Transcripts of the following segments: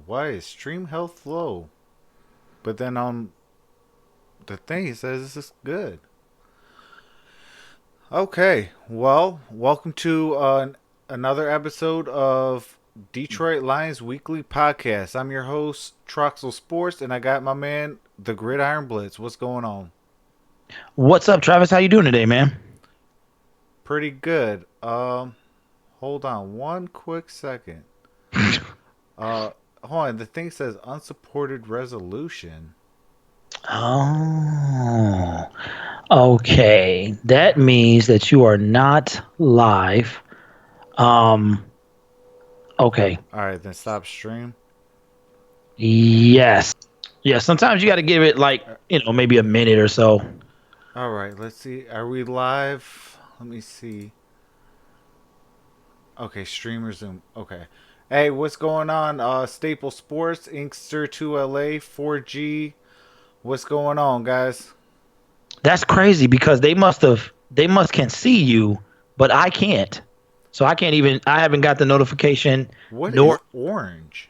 Why is stream health low? But then on the thing it says this is good. Okay, well, welcome to another episode of Detroit Lions Weekly Podcast. I'm your host, Troxel Sports, and I got my man, the Gridiron Blitz. What's going on? What's up, Travis? How you doing today, man? Pretty good. Hold on one quick second. Uh, Hold on. The thing says unsupported resolution. Oh, okay. That means that you are not live. Um, okay. All right, then stop stream. Yes. Yeah, sometimes you got to give it maybe a minute or so. All right, let's see. Are we live? Let me see. Okay, stream resume. Okay. Hey, what's going on? Staple Sports, Inkster 2LA, 4G. What's going on, guys? That's crazy because they must can see you, but I can't. So I haven't got the notification What is nor orange?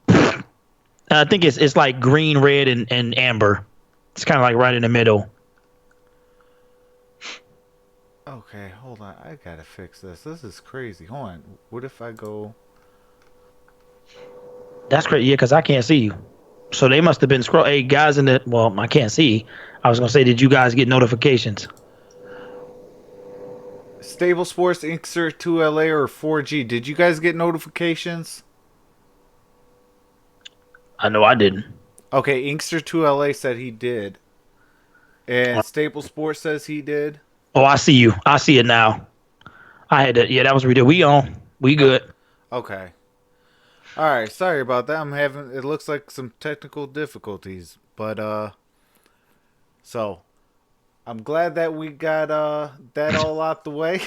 I think it's like green, red, and amber. It's kind of like right in the middle. Okay, hold on. I gotta fix this. This is crazy. Hold on. What if I go. That's great. Yeah, because I can't see you. So they must have been scroll. Hey, guys in the well, I can't see. I was gonna say, did you guys get notifications? Stable Sports, Inkster 2LA, or 4G? Did you guys get notifications? I know I didn't. Okay, Inkster 2LA said he did. And Staple Sports says he did. Oh, I see you. I see it now. I had to. Yeah, that was ridiculous. We on. We Oh, good. okay. All right, sorry about that. I'm having it looks like some technical difficulties, but so I'm glad that we got that all out the way.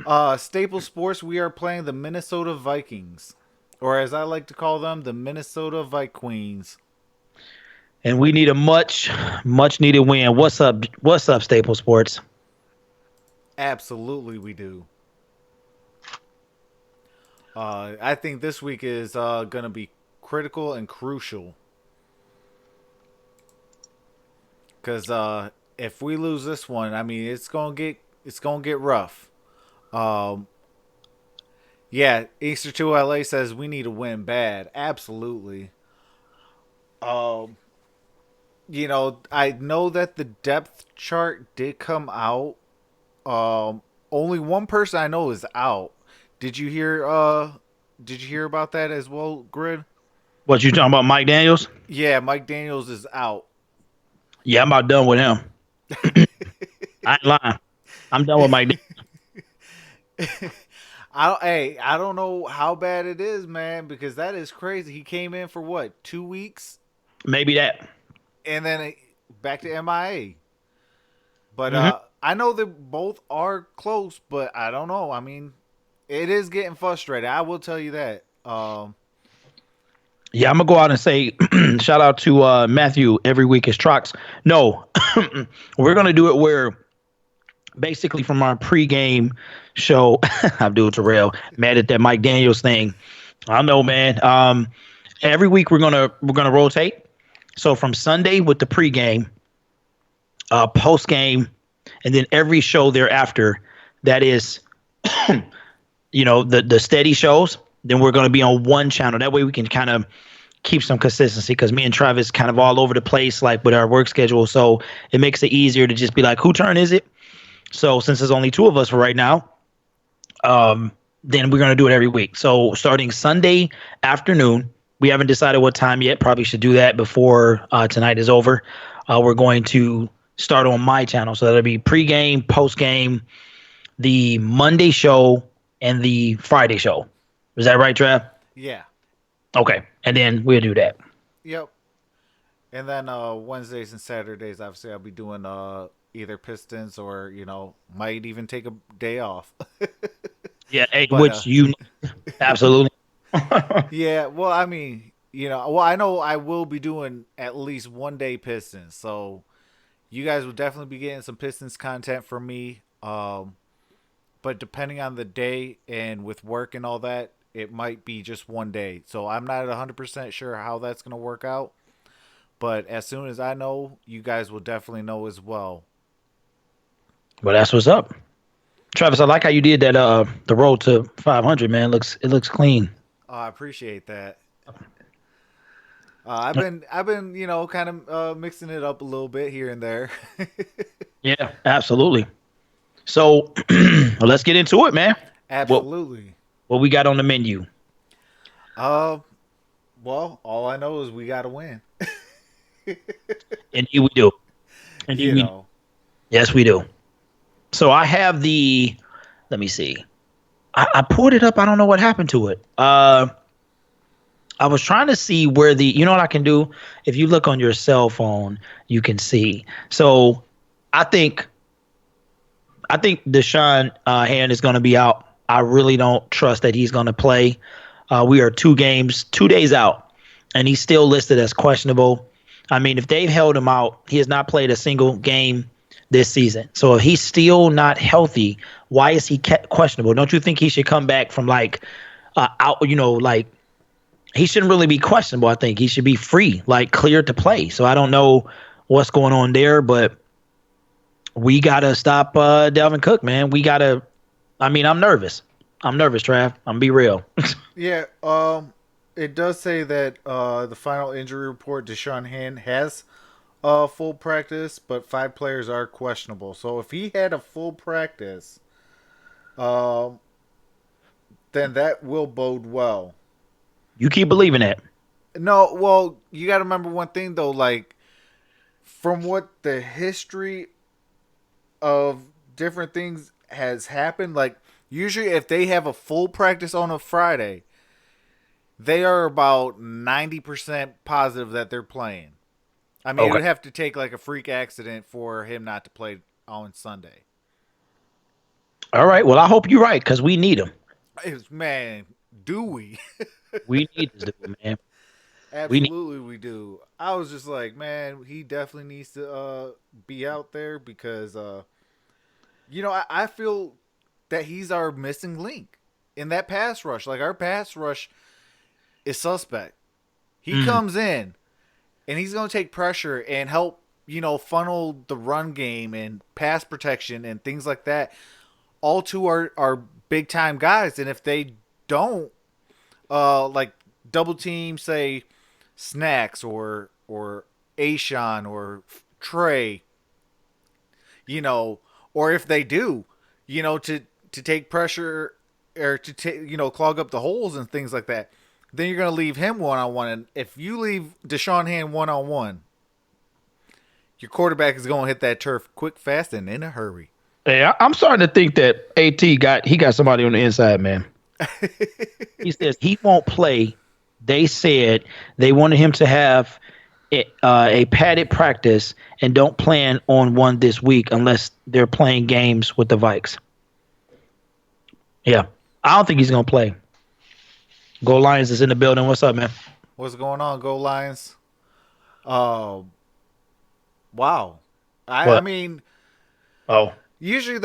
Oh, Staple Sports, we are playing the Minnesota Vikings, or as I like to call them, the Minnesota Vikings. and we need a much needed win. What's up? What's up, Staple Sports? Absolutely, we do. I think this week is gonna be critical and crucial because if we lose this one, I mean it's gonna get rough. Um, yeah, Easter 2LA says we need to win bad. Absolutely. Um, I know that the depth chart did come out. Only one person I know is out. Did you hear? Did you hear about that as well, Grid? What you talking about, Mike Daniels? Yeah, Mike Daniels is out. Yeah, I'm about done with him. I ain't lying. I'm done with Mike. I don't know how bad it is, man, because that is crazy. He came in for what, 2 weeks, Maybe that. and then back to MIA. But Hmm. I know that both are close, but I don't know. I mean, it is getting frustrating. I will tell you that. Yeah, I'm gonna go out and say shout out to Matthew every week is Trox. No, we're gonna do it where basically from our pregame show, Abdul Terrell mad at that Mike Daniels thing. I know, man. Every week we're gonna rotate. So from Sunday with the pregame, post game, and then every show thereafter that is the steady shows. Then we're gonna be on one channel. That way we can kind of keep some consistency because me and Travis kind of all over the place, like with our work schedule. So it makes it easier to just be like, who turn is it? So since there's only two of us for right now, then we're gonna do it every week. So starting Sunday afternoon, we haven't decided what time yet. Probably should do that before tonight is over. We're going to start on my channel, so that'll be pregame, postgame, the Monday show, and the Friday show. Is that right, Trav? yeah, Okay, and then we'll do that. yep. And then Wednesdays and Saturdays, obviously, I'll be doing either Pistons or might even take a day off. Yeah, hey, but absolutely. yeah, well, I mean, well, I know I will be doing at least 1 day Pistons, so you guys will definitely be getting some Pistons content from me. But depending on the day and with work and all that, it might be just one day. So I'm not 100% sure how that's going to work out. But as soon as I know, you guys will definitely know as well. Well, that's what's up. Travis, I like how you did that the road to 500, man. It looks clean. I appreciate that. I've been kind of mixing it up a little bit here and there. Yeah, absolutely. So let's get into it, man. What Absolutely. what we got on the menu? Uh, well, all I know is we got to win. Indeed we do. Indeed you we know. Yes, we do. So I have the let me see. I pulled it up. I don't know what happened to it. I was trying to see where you know what I can do? If you look on your cell phone, you can see. So I think Deshaun Hand is going to be out. I really don't trust that he's going to play. We are 2 days out, and he's still listed as questionable. I mean, if they've held him out, he has not played a single game this season. So if he's still not healthy, why is he questionable? Don't you think he should come back from out? Like he shouldn't really be questionable. I think he should be free, like cleared to play. So I don't know what's going on there, but we gotta stop Delvin Cook, man. We gotta. I mean, I'm nervous. I'm nervous, Trav. I'm be real. Yeah. It does say that the final injury report, Deshaun Hand has full practice, but 5 players are questionable. So if he had a full practice, um, then that will bode well. You keep believing that. No, well, you got to remember one thing though. Like from what the history of different things has happened, like usually if they have a full practice on a Friday, they are about 90% positive that they're playing. I mean, it Okay. would have to take like a freak accident for him not to play on Sunday. All right. Well, I hope you're right because we need him. Man, do we? We need this dude, man. We need. Absolutely, we do. I was just like, man, he definitely needs to be out there because, I feel that he's our missing link in that pass rush. Like, our pass rush is suspect. He Mm, comes in and he's going to take pressure and help, funnel the run game and pass protection and things like that all to our big time guys. And if they don't, like double team, say Snacks or Ashawn or Trey, or if they do, to take pressure or to clog up the holes and things like that, then you're gonna leave him one on one. And if you leave Deshaun Hand one on one, your quarterback is gonna hit that turf quick, fast, and in a hurry. hey, I'm starting to think that got somebody on the inside, man. He says he won't play. They said they wanted him to have a padded practice and don't plan on one this week unless they're playing games with the Vikes. Yeah, I don't think he's gonna play. Go Lions is in the building. What's up, man? What's going on, Go Lions? Uh, wow. I What? mean, Oh, usually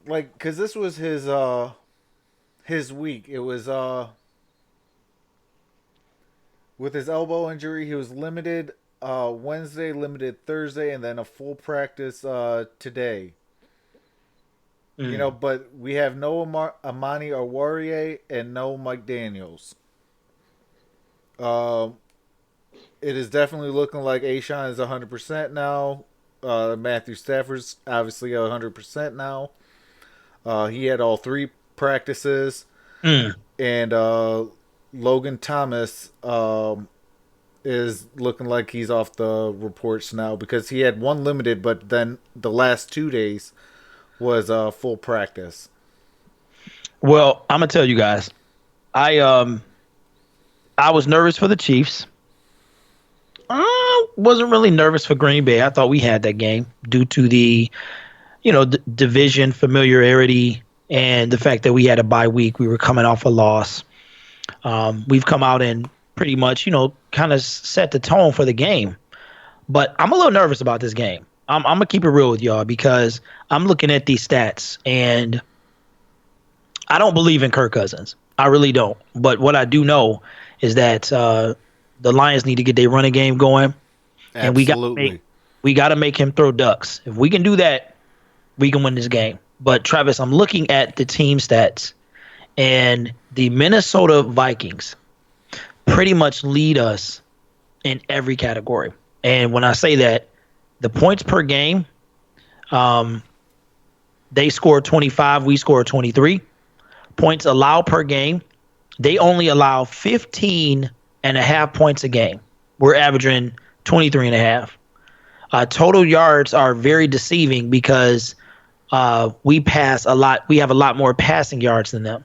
because this was his week. It was with his elbow injury, he was limited Wednesday, limited Thursday, and then a full practice today. mm. But we have no Amani Owarie and no Mike Daniels. Um, it is definitely looking like Ashawn is 100% now. Matthew Stafford's obviously 100% now. He had all 3 practices, Mm. and Logan Thomas is looking like he's off the reports now because he had one limited, but then the last 2 days was full practice. Well, I'm gonna tell you guys. I was nervous for the Chiefs. I wasn't really nervous for Green Bay. I thought we had that game due to the division familiarity and the fact that we had a bye week. We were coming off a loss. We've come out and pretty much, kind of set the tone for the game. But I'm a little nervous about this game. I'm gonna keep it real with y'all because I'm looking at these stats and I don't believe in Kirk Cousins. I really don't. But what I do know is that the Lions need to get their running game going, and Absolutely. we got to make him throw ducks. If we can do that, we can win this game. But Travis, I'm looking at the team stats, and the Minnesota Vikings pretty much lead us in every category. And when I say that, the points per game, um, they score 25, we score 23. Points allowed per game, they only allow 15 and a half points a game. We're averaging 23 and a half. Total yards are very deceiving because we pass a lot. We have a lot more passing yards than them,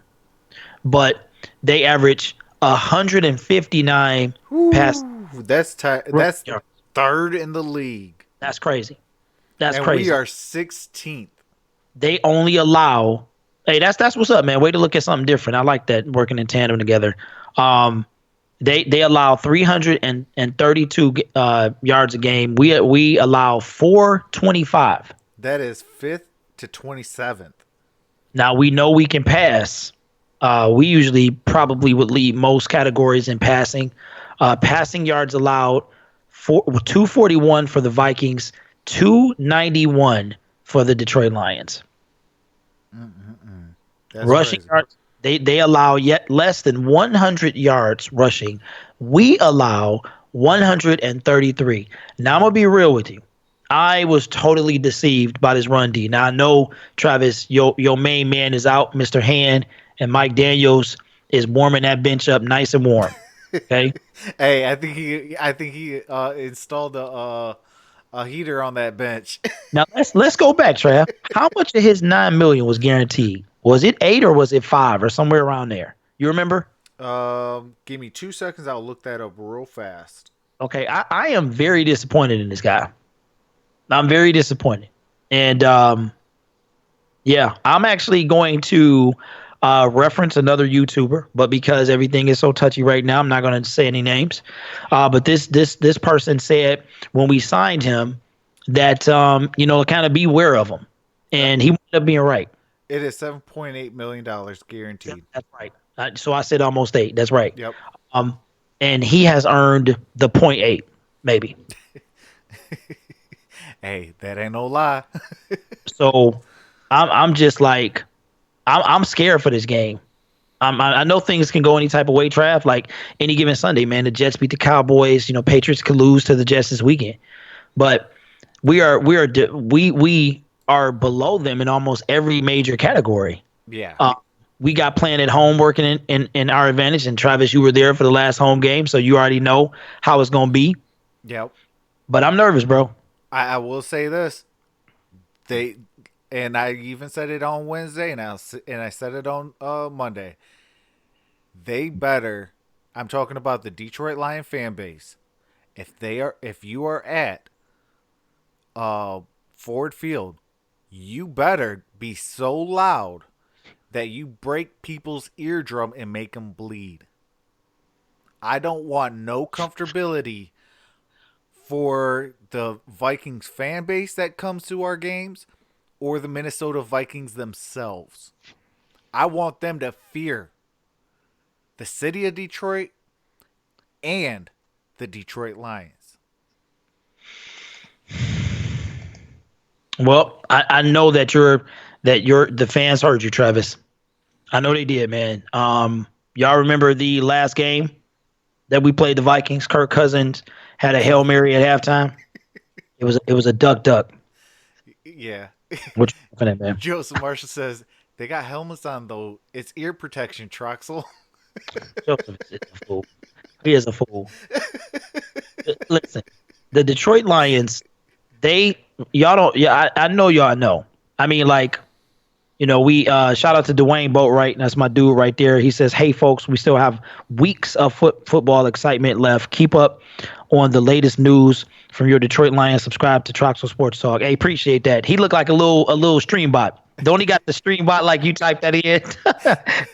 but they average 159 pass Woo, that's yards. third in the league, That's crazy. That's and we crazy. are 16th. They only allow. Hey, that's what's up, man. Way to look at something different. I like that working in tandem together. Um, they allow 332 yards a game. We allow 425. That is fifth to 27th. Now we know we can pass. We usually probably would lead most categories in passing. Passing yards allowed 241 for the Vikings, 291 for the Detroit Lions. That's Rushing crazy. yards, they allow yet less than 100 yards rushing. We allow 133. Now I'm gonna be real with you. I was totally deceived by this run D. Now I know Travis, your main man is out, Mr. Hand, and Mike Daniels is warming that bench up nice and warm. Okay. Hey, I think he installed a heater on that bench. Now let's go back, Trav. How much of his 9 million was guaranteed? Was it 8 or was it 5 or somewhere around there? You remember? Give me 2 seconds. I'll look that up real fast. Okay, I am very disappointed in this guy. I'm very disappointed. And yeah, I'm actually going to reference another YouTuber, but because everything is so touchy right now, I'm not going to say any names. But this person said when we signed him that kind of beware of him, and he ended up being right. It is $7.8 million guaranteed. That's right. So I said almost 8. That's right. Yep. Um, and he has earned the point 0.8, maybe. Hey, that ain't no lie. So I'm just like I'm scared for this game. I know things can go any type of way, Trav. Like any given Sunday, man, the Jets beat the Cowboys. Patriots could lose to the Jets this weekend, but we are below them in almost every major category. Yeah. We got playing at home working in our advantage. And Travis, you were there for the last home game, so you already know how it's gonna be. Yep. But I'm nervous, bro. I will say this. They and I even said it on Wednesday, and I said it on Monday. They better. I'm talking about the Detroit Lion fan base. If you are at Ford Field, you better be so loud that you break people's eardrum and make them bleed. I don't want no comfortability for the Vikings fan base that comes to our games or the Minnesota Vikings themselves. I want them to fear the city of Detroit and the Detroit Lions. Well, I know that the fans heard you, Travis. I know they did, man. Y'all remember the last game that we played the Vikings? Kirk Cousins had a Hail Mary at halftime. It was a duck. Yeah. What you laughing at, man? Joseph Marshall says they got helmets on though. It's ear protection, Troxel. Joseph is a fool. He is a fool. Listen, the Detroit Lions, y'all don't. Yeah, I know y'all know. I mean, like, we shout out to Dwayne Boatwright. That's my dude right there. He says, "Hey, folks, we still have weeks of football excitement left. Keep up on the latest news from your Detroit Lions. Subscribe to Troxel Sports Talk." Hey, appreciate that. He looked like a little stream bot. Don't he got the stream bot like you typed that in?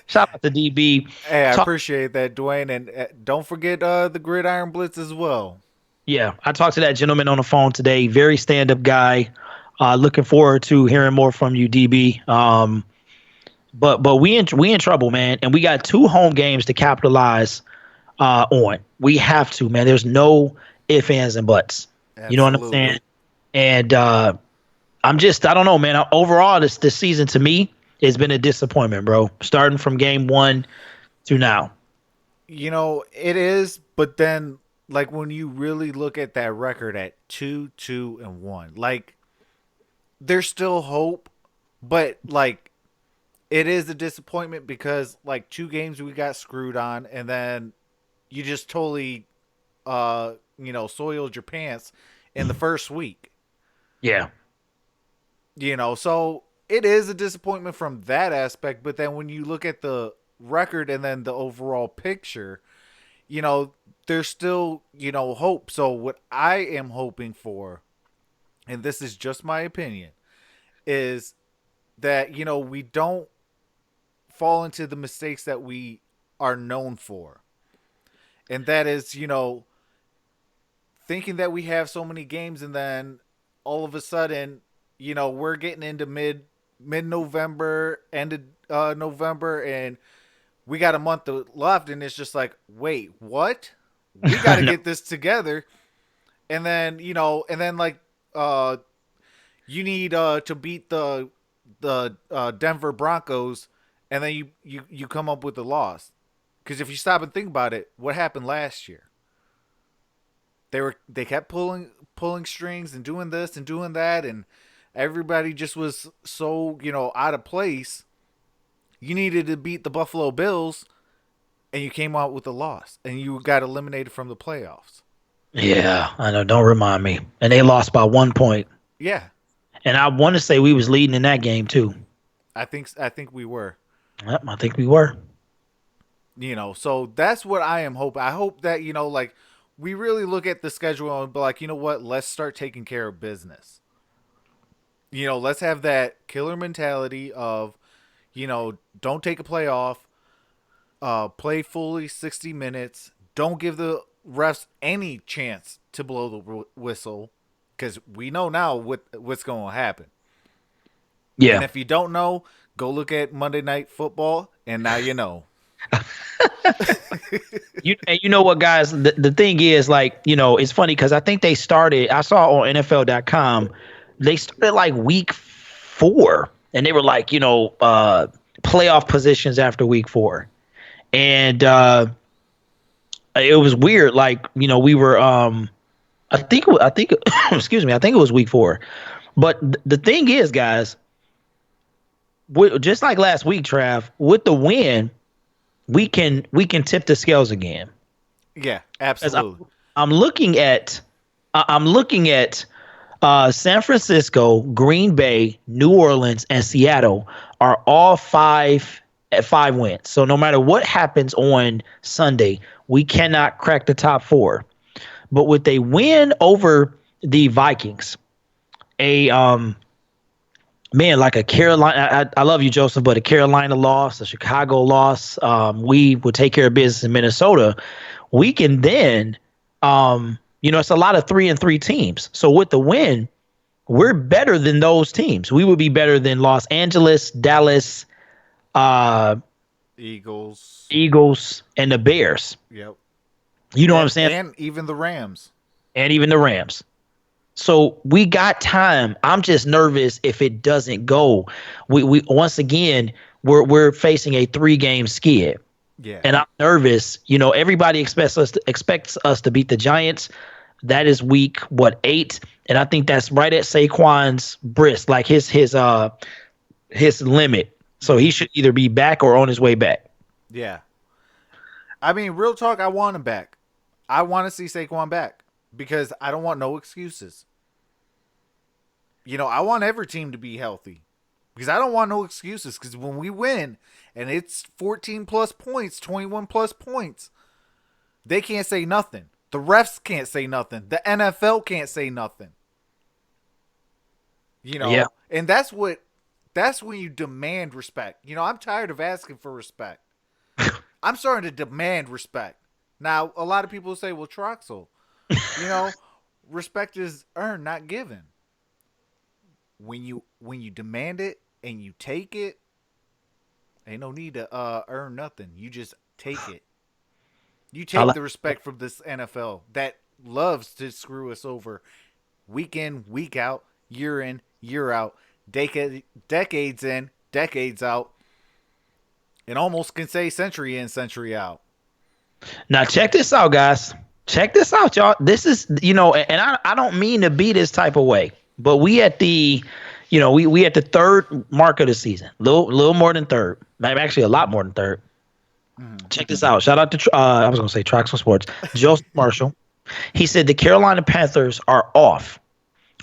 Shout out to DB. Hey, I appreciate that, Dwayne, and don't forget the Gridiron Blitz as well. Yeah, I talked to that gentleman on the phone today. Very stand-up guy. Looking forward to hearing more from you, DB. But we in trouble, man, and we got two home games to capitalize on. We have to, man. There's no ifs, ands, and buts. You know what I'm saying? Absolutely. And I don't know, man. Overall, this season to me has been a disappointment, bro. Starting from game one to now. It is, but then like when you really look at that record at 2-2-1, like there's still hope, but like it is a disappointment because like two games we got screwed on, and then you just totally soiled your pants in the first week. Yeah, So it is a disappointment from that aspect, but then when you look at the record and then the overall picture, you know, there's still, hope. So what I am hoping for, and this is just my opinion, is that, we don't fall into the mistakes that we are known for. And that is, thinking that we have so many games and then all of a sudden, we're getting into mid November, end of November, and we got a month left, and it's just like, wait, what? We got to no, get this together, and then like you need to beat the Denver Broncos, and then you come up with a loss. Because if you stop and think about it, what happened last year? They kept pulling strings and doing this and doing that, and everybody just was so out of place. You needed to beat the Buffalo Bills, and you came out with a loss, and you got eliminated from the playoffs. yeah, I know. Don't remind me. And they lost by 1 point. Yeah, And I want to say we was leading in that game too. I think we were. Yep, I think we were. So that's what I am hoping. I hope that like we really look at the schedule and be like, what, let's start taking care of business. Let's have that killer mentality of, don't take a playoff, play fully 60 minutes, don't give the refs any chance to blow the whistle, because we know now what's going to happen. And Yeah. if you don't know, go look at Monday Night Football, and now you know. You know what, guys? The thing is, like, it's funny because I think they started. I saw on NFL.com, they started like week 4, and they were like, playoff positions after week 4, and it was weird. Like, we were, I think, excuse me, I think it was week 4. But the thing is, guys, just like last week, Trav, with the win, we can tip the scales again. Yeah, As absolutely. I'm looking at I'm looking at San Francisco, Green Bay, New Orleans, and Seattle are all 5 wins. So no matter what happens on Sunday, we cannot crack the top 4. But with a win over the Vikings, a man, like a Carolina, I love you, Joseph, but a Carolina loss, a Chicago loss, we will take care of business in Minnesota. We can then, it's a lot of 3-3 teams. So with the win, we're better than those teams. We would be better than Los Angeles, Dallas, uh, Eagles. Eagles, and the Bears. Yep. You know what I'm And saying? and even the Rams. And even the Rams. So we got time. I'm just nervous if it doesn't go. We once again we're facing a 3-game skid, Yeah. and I'm nervous. Everybody expects us to beat the Giants. That is week 8, and I think that's right at Saquon's wrist, like his limit. So he should either be back or on his way back. Yeah. I mean, real talk, I want him back. I want to see Saquon back because I don't want no excuses. I want every team to be healthy because I don't want no excuses. Because when we win and it's 14 plus points, 21 plus points, they can't say nothing. The refs can't say nothing. The NFL can't say nothing. Yeah, And that's when you demand respect. I'm tired of asking for respect. I'm starting to demand respect. Now, a lot of people say, well, Troxel, you know, respect is earned, not given. When you demand it and you take it, Ain't no need to earn nothing. You just take it. You I take like. the respect from this NFL that loves to screw us over week in, week out, year in, year out, decades in, decades out, and almost can say century in, century out. Now check this out, guys. Check this out, y'all. This is, and I don't mean to be this type of way, but we at the, we at the third mark of the season, little more than third, maybe actually a lot more than third. Mm-hmm. Check this out. Shout out to I was gonna say Troxel Sports, Joseph Marshall. He said the Carolina Panthers are off.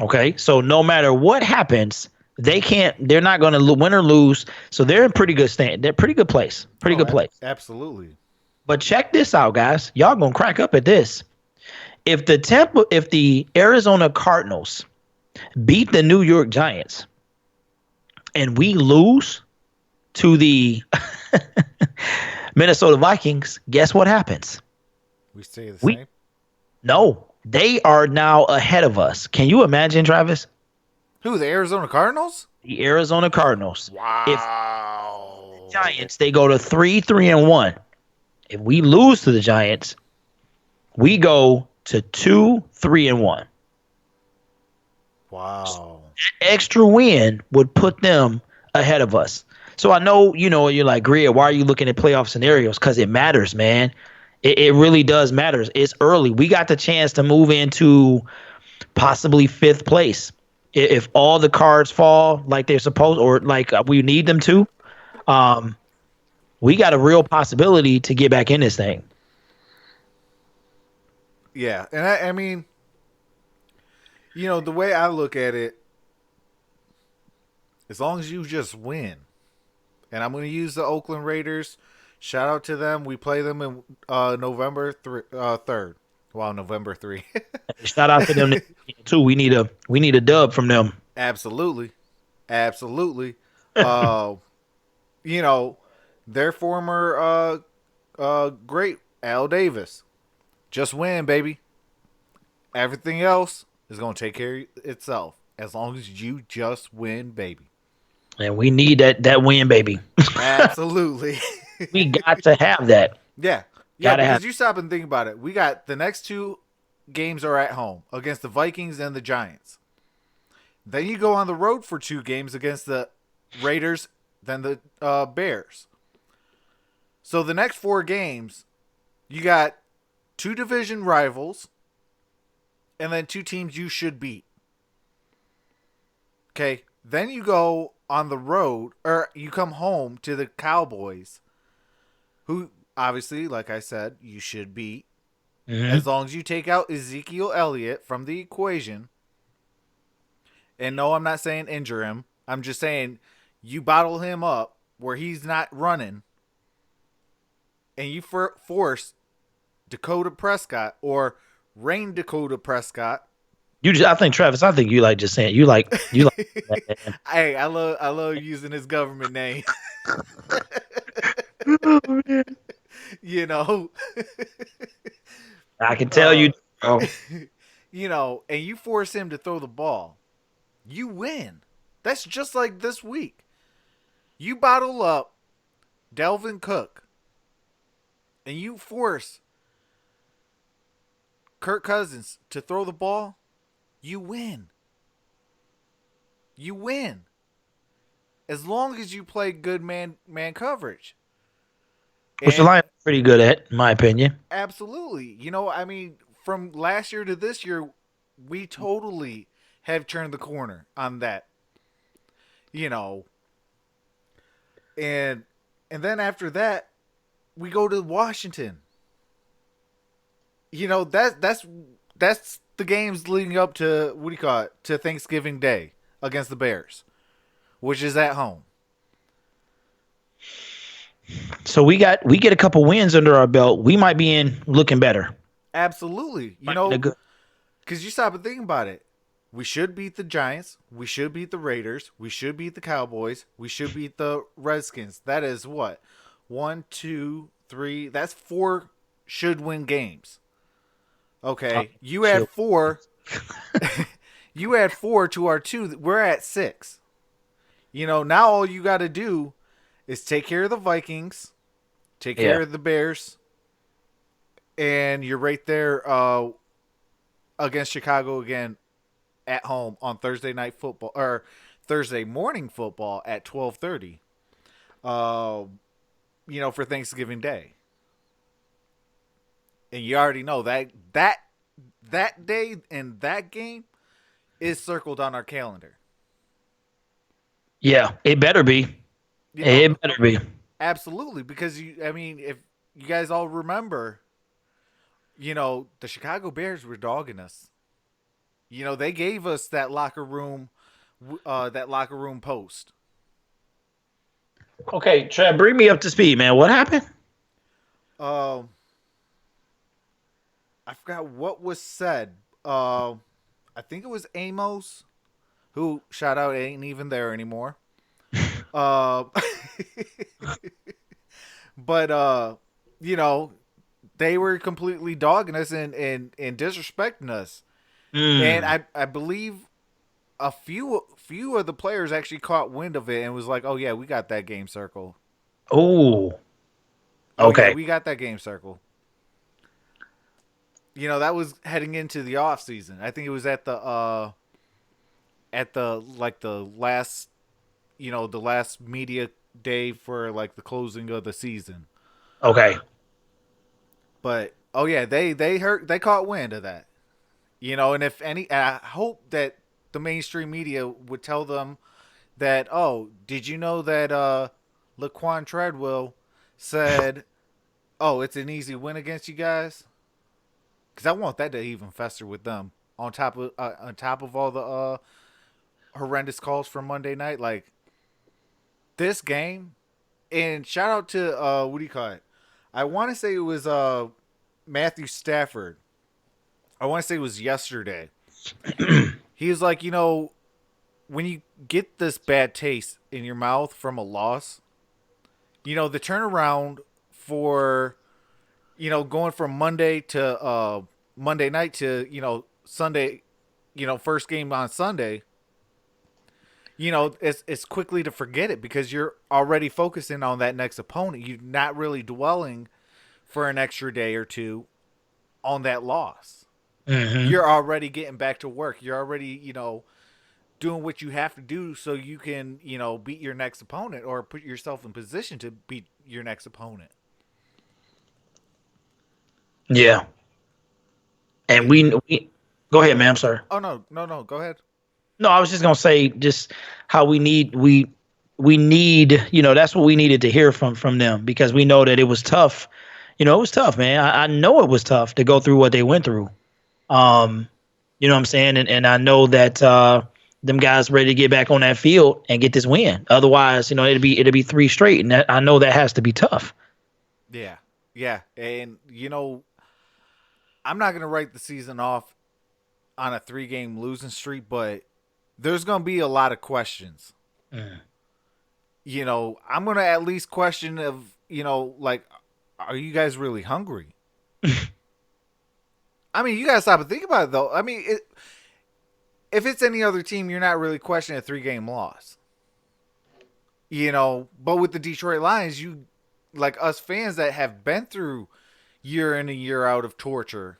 Okay, so no matter what happens, they can't. They're not going to win or lose. So they're in pretty good stand. They're pretty good place. Pretty Oh, good place. absolutely. But check this out, guys. Y'all gonna crack up at this. If the Arizona Cardinals beat the New York Giants and we lose to the Minnesota Vikings, guess what happens? We stay the We same. no, they are now ahead of us. Can you imagine, Travis? Who, the Arizona Cardinals? The Arizona Cardinals. If Wow. Giants, they go to 3-3-1. If we lose to the Giants, we go to 2-3-1. Wow. Extra win would put them ahead of us. So I know, you're like, Gria, why are you looking at playoff scenarios? Because it matters, man. It really does matter. It's early. We got the chance to move into possibly fifth place. If all the cards fall like they're supposed, or like we need them to, um, we got a real possibility to get back in this thing. Yeah. And I mean, the way I look at it, as long as you just win, and I'm going to use the Oakland Raiders. Shout out to them. We play them in November 3rd. Wow, November 3. Shout out to them too. We need a dub from them. Absolutely. Absolutely. Uh, you know, their former great Al Davis. Just win, baby. Everything else is going to take care of itself as long as you just win, baby. And we need that win, baby. Absolutely. We got to have that. Yeah. Yeah, Gotta have. because you stop and think about it. We got the next two games are at home against the Vikings and the Giants. Then you go on the road for two games against the Raiders, then the Bears. So the next four games, you got two division rivals and then two teams you should beat. Okay. Then you go on the road, or you come home to the Cowboys, who obviously, like I said, you should beat. Mm-hmm. As long as you take out Ezekiel Elliott from the equation. And no, I'm not saying injure him. I'm just saying you bottle him up where he's not running, and you force Dakota Prescott or Rain Dakota Prescott. I think Travis. I think you like just saying you like. That, man. Hey, I love using his government name. Oh, man. you know, I can tell uh, you. Oh, and you force him to throw the ball, you win. That's just like this week. You bottle up Delvin Cook, and you force Kirk Cousins to throw the ball, you win. You win. As long as you play good man coverage. which the And Lions are pretty good at, in my opinion. absolutely. I mean, from last year to this year, we totally have turned the corner on that. You know. And then after that, we go to Washington. That's the games leading up to what do you call it? To Thanksgiving Day against the Bears, which is at home. So we get a couple wins under our belt. We might be in looking better. Absolutely. Might be a good. Because you stop and think about it. We should beat the Giants. We should beat the Raiders. We should beat the Cowboys. We should beat the Redskins. That is what? One, two, three. That's four should win games. Okay. You add four. You add four to our two. We're at six. Now all you got to do is take care of the Vikings, take Yeah. care of the Bears, and you're right there against Chicago again at home on Thursday night football or Thursday morning football at 12:30. Uh, for Thanksgiving Day, and you already know that day and that game is circled on our calendar. Yeah. It better be. Oh, It better be. absolutely, because I mean, if you guys all remember, the Chicago Bears were dogging us. They gave us that locker room post. Okay, Trev, bring me up to speed, man. What happened? Um, I forgot what was said. I think it was Amos, who shout out ain't even there anymore. Uh, but you know, they were completely dogging us and disrespecting us. And Mm. I believe a few of the players actually caught wind of it and was like, "Oh yeah, we got that game circle. Oh, Oh yeah, okay. we got that game circle." That was heading into the off season. I think it was at the like the last media day for like the closing of the season. Okay. But oh yeah, they caught wind of that. And if any, I hope that the mainstream media would tell them that, oh, did you know that Laquan Treadwell said, oh, it's an easy win against you guys? Because I want that to even fester with them on top of all the horrendous calls from Monday night. Like this game, and shout out to what do you call it? I want to say it was Matthew Stafford. I want to say it was yesterday. He was like, when you get this bad taste in your mouth from a loss, the turnaround for, going from Monday to Monday night to, Sunday, first game on Sunday, it's quickly to forget it because you're already focusing on that next opponent. You're not really dwelling for an extra day or two on that loss. Hmm. You're already getting back to work. You're already, doing what you have to do so you can, beat your next opponent or put yourself in position to beat your next opponent. Yeah. And You, we go ahead, man. I'm sorry. oh no, no, no, go ahead. No, I was just gonna say just how we need, that's what we needed to hear from them because we know that it was tough. It was tough, man. I know it was tough to go through what they went through. Um, you know what I'm saying? And I know that them guys ready to get back on that field and get this win. Otherwise, it'll be three straight, and I know that has to be tough. Yeah, yeah, and I'm not gonna write the season off on a 3-game losing streak, but there's gonna be a lot of questions. Mm. I'm gonna at least question of like, are you guys really hungry? I mean, you gotta stop and think about it though. I mean, if it's any other team, you're not really questioning a 3-game loss. But with the Detroit Lions, you like us fans that have been through year in and year out of torture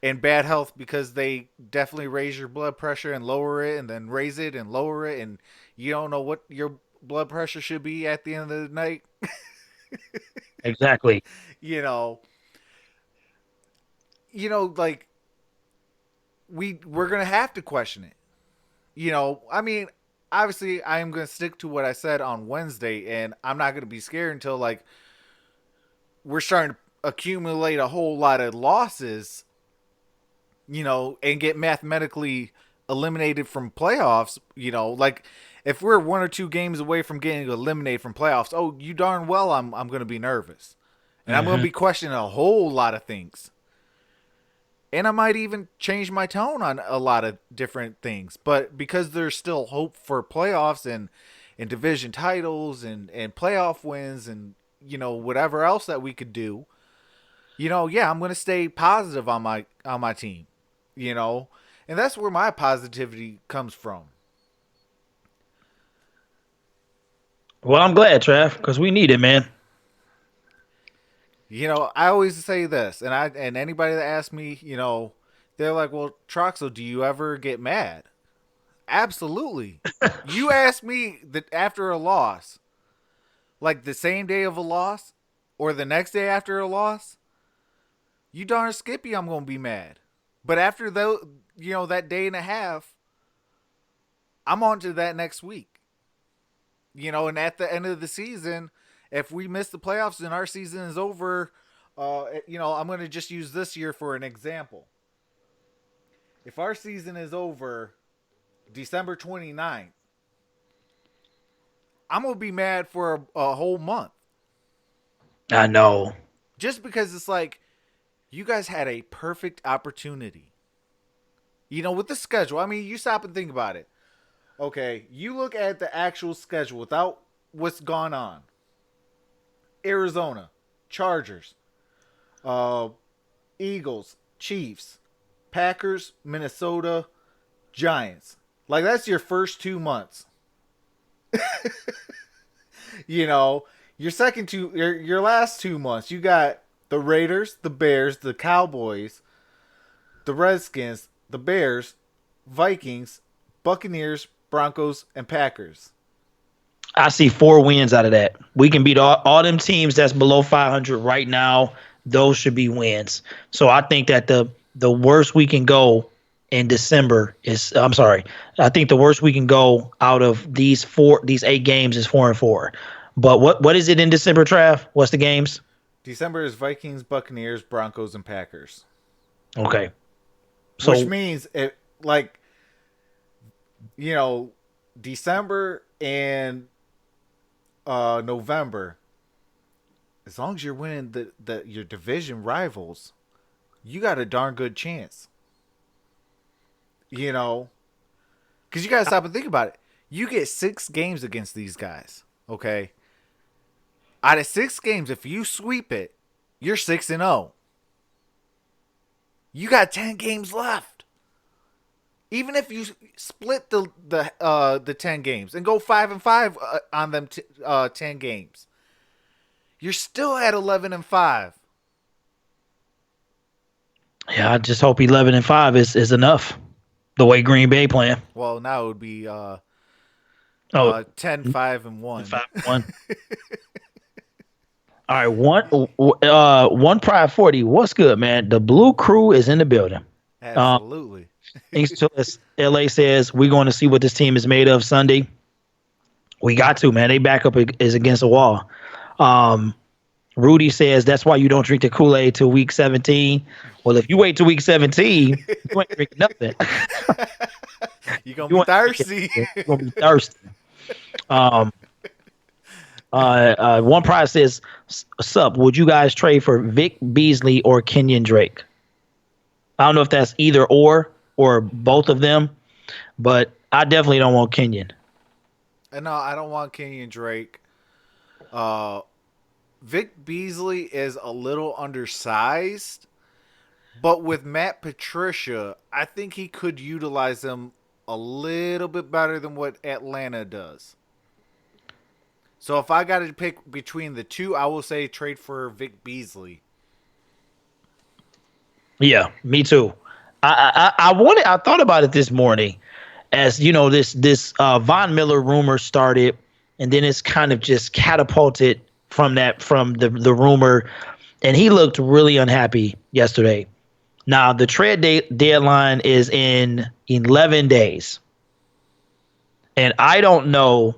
and bad health because they definitely raise your blood pressure and lower it and then raise it and lower it and you don't know what your blood pressure should be at the end of the night. Exactly. you know, like we're gonna have to question it. I mean, obviously I am gonna stick to what I said on Wednesday, and I'm not gonna be scared until like we're starting to accumulate a whole lot of losses, and get mathematically eliminated from playoffs. Like if we're 1 or 2 games away from getting eliminated from playoffs, oh, you darn well I'm gonna be nervous, and I'm gonna Hmm. be questioning a whole lot of things. And I might even change my tone on a lot of different things. But because there's still hope for playoffs and division titles and playoff wins and whatever else that we could do, yeah, I'm gonna stay positive on my team. You know, and that's where my positivity comes from. Well, I'm glad, Trav, because we need it, man. I always say this, and anybody that asks me, they're like, "Well, Troxel, do you ever get mad?" Absolutely. You ask me that after a loss, like the same day of a loss, or the next day after a loss, you darn skippy, I'm gonna be mad. But after that day and a half, I'm on to that next week. And at the end of the season, if we miss the playoffs and our season is over, I'm going to just use this year for an example. If our season is over December 29th, I'm going to be mad for a whole month. I know. Just because it's like, you guys had a perfect opportunity. With the schedule. I mean, you stop and think about it. Okay, you look at the actual schedule without what's gone on. Arizona, Chargers, uh, Eagles, Chiefs, Packers, Minnesota, Giants. Like, that's your first 2 months. Your your last 2 months, you got the Raiders, the Bears, the Cowboys, the Redskins, the Bears, Vikings, Buccaneers, Broncos, and Packers. I see 4 wins out of that. We can beat all them teams that's below 500 right now. Those should be wins. So I think that the worst we can go in December is, I'm sorry. I think the worst we can go out of these 8 games is 4-4. But what is it in December, Trav? What's the games? December is Vikings, Buccaneers, Broncos, and Packers. Okay. Which So means like, you know, December and November, as long as you're winning your division rivals, you got a darn good chance. You know, because you got to stop and think about it. You get 6 games against these guys. Okay, out of 6 games, if you sweep it, you're 6-0. You got 10 games left. Even if you split the 10 games and go 5-5 on them 10 games, you're still at 11-5. yeah, I just hope 11-5 is enough. The way Green Bay playing. Well, now it would be Oh, 10-5-1. 5-1. All right, one Pride 40. What's good, man? The Blue Crew is in the building. Um, Absolutely. thanks to us. LA says we're going to see what this team is made of Sunday. We got to, man. They back up is against the wall. Um, Rudy says that's why you don't drink the Kool-Aid till week 17. Well, if you wait till week 17, you ain't drinking nothing. You're going to You be ain't drinking thirsty. nothing. You're gonna be thirsty. Um, One Prize says, "Sup? Would you guys trade for Vic Beasley or Kenyon Drake?" I don't know if that's either or both of them, but I definitely don't want Kenyon. No, I don't want Kenyon Drake. Uh, Vic Beasley is a little undersized, but with Matt Patricia, I think he could utilize him a little bit better than what Atlanta does. So if I got to pick between the two, I will say trade for Vic Beasley. Yeah, me too. I thought about it this morning, as you know, this Von Miller rumor started, and then it's kind of just catapulted from the rumor, and he looked really unhappy yesterday. Now the deadline is in 11 days, and I don't know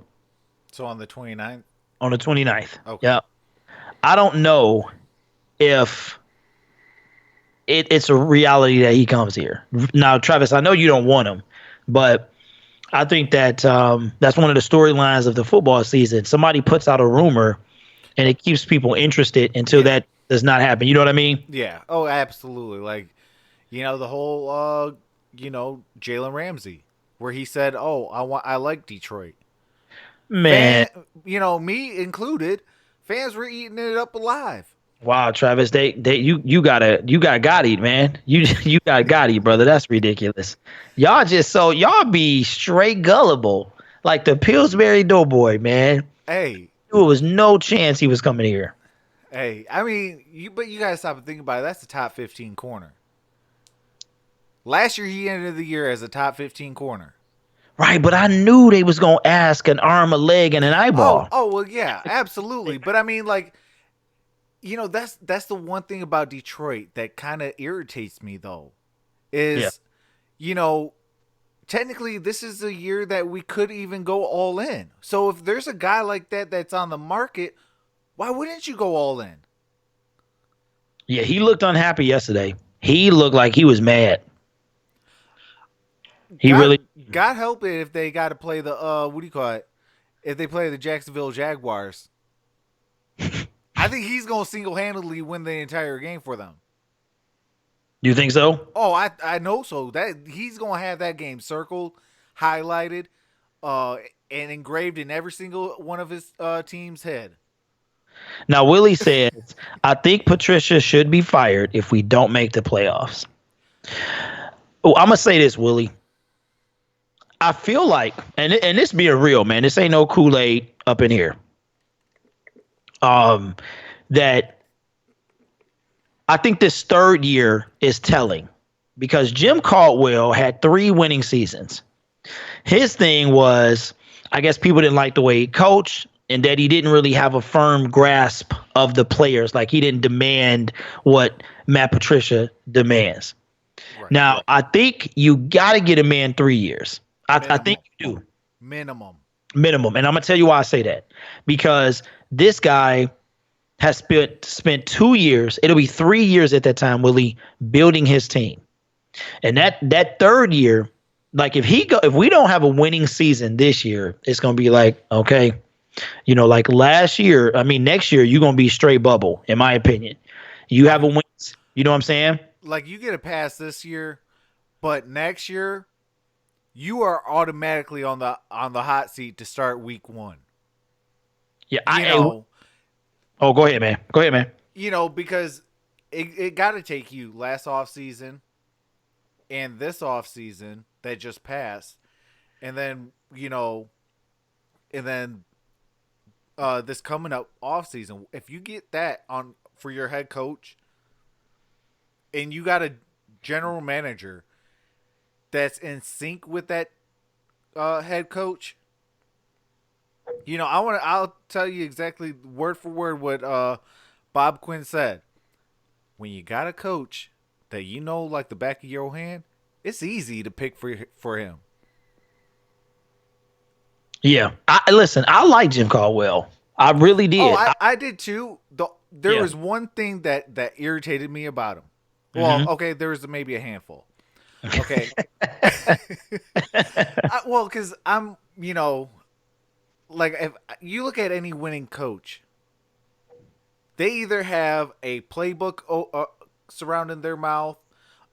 So on the 29th? on the 29th. Okay. Yeah, I don't know if it's a reality that he comes here. Now, Travis, I know you don't want him, but I think that that's one of the storylines of the football season. Somebody puts out a rumor, and it keeps people interested until Yeah. that does not happen. You know what I mean? Yeah. Oh, absolutely. Like, the whole Jalen Ramsey, where he said, "Oh, I like Detroit." Man, Fan, me included, fans were eating it up alive. wow, Travis, you got Gotti, man. You got Gotti, brother. That's ridiculous. Y'all be straight gullible, like the Pillsbury Doughboy, man. Hey, There was no chance he was coming here. hey. I mean, but you gotta stop and think about it. That's the top 15 corner. Last year he ended the year as a top 15 corner. Right, but I knew they was gonna ask an arm, a leg, and an Oh, eyeball. oh well, yeah, absolutely. But I mean, like, that's the one thing about Detroit that kind of irritates me though Yeah. is you know technically this is a year that we could even go all in. So if there's a guy like that that's on the market, why wouldn't you go all in? Yeah, he looked unhappy yesterday. He looked like he was mad. He God, really. God help it if they got to play the what do you call it? If they play the Jacksonville Jaguars, I think he's gonna single handedly win the entire game for them. You think so? Oh, I know so. That he's gonna have that game circled, highlighted, uh, and engraved in every single one of his team's head. Now Willie says, I think Patricia should be fired if we don't make the playoffs. Oh, I'm gonna say this, Willie. I feel like, and this being real, man, this ain't no Kool-Aid up in here. Um, that I think this third year is telling because Jim Caldwell had 3 winning seasons. His thing was, I guess people didn't like the way he coached and that he didn't really have a firm grasp of the players. Like he didn't demand what Matt Patricia demands. Right. Now, I think you got to get a man 3 years. I Minimum. think you do. Minimum. Minimum. And I'm going to tell you why I say that. Because this guy has spent 2 years, it'll be 3 years at that time, Willie, building his team. And that third year, like if we don't have a winning season this year, it's gonna be like, okay, like last year, I mean next year, you're gonna be straight bubble, in my opinion. You have a Right. win, you know what I'm saying? Like you get a pass this year, but next year you are automatically on the hot seat to start week one. Yeah, You know, oh go ahead, man. Go ahead, man. because it got to take you last off season and this off season that just passed, and then and then this coming up off season. If you get that on for your head coach, and you got a general manager that's in sync with that head coach, I'll tell you exactly word for word what Bob Quinn said. When you got a coach that like the back of your hand, it's easy to pick for him. Yeah, listen. I like Jim Caldwell. I really Oh, did. I did too. There Yeah. was one thing that irritated me about him. Well, Hmm. okay, there was maybe a handful. Okay, well, because I'm, like if you look at any winning coach, they either have a playbook surrounding their mouth,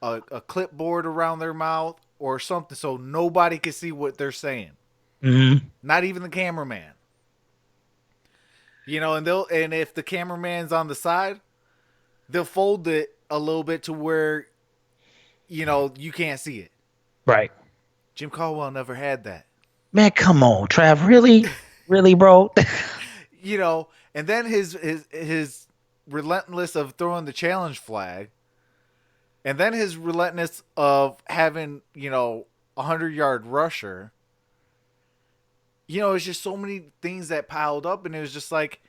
a clipboard around their mouth, or something, so nobody can see what they're saying. Hmm. Not even the cameraman. And if the cameraman's on the side, they'll fold it a little bit to where you can't see it. Right. Jim Caldwell never had that. Man, come on, Trav. Really, really, bro. And then his relentless of throwing the challenge flag, and then his relentless of having 100-yard rusher. It's just so many things that piled up, and it was just like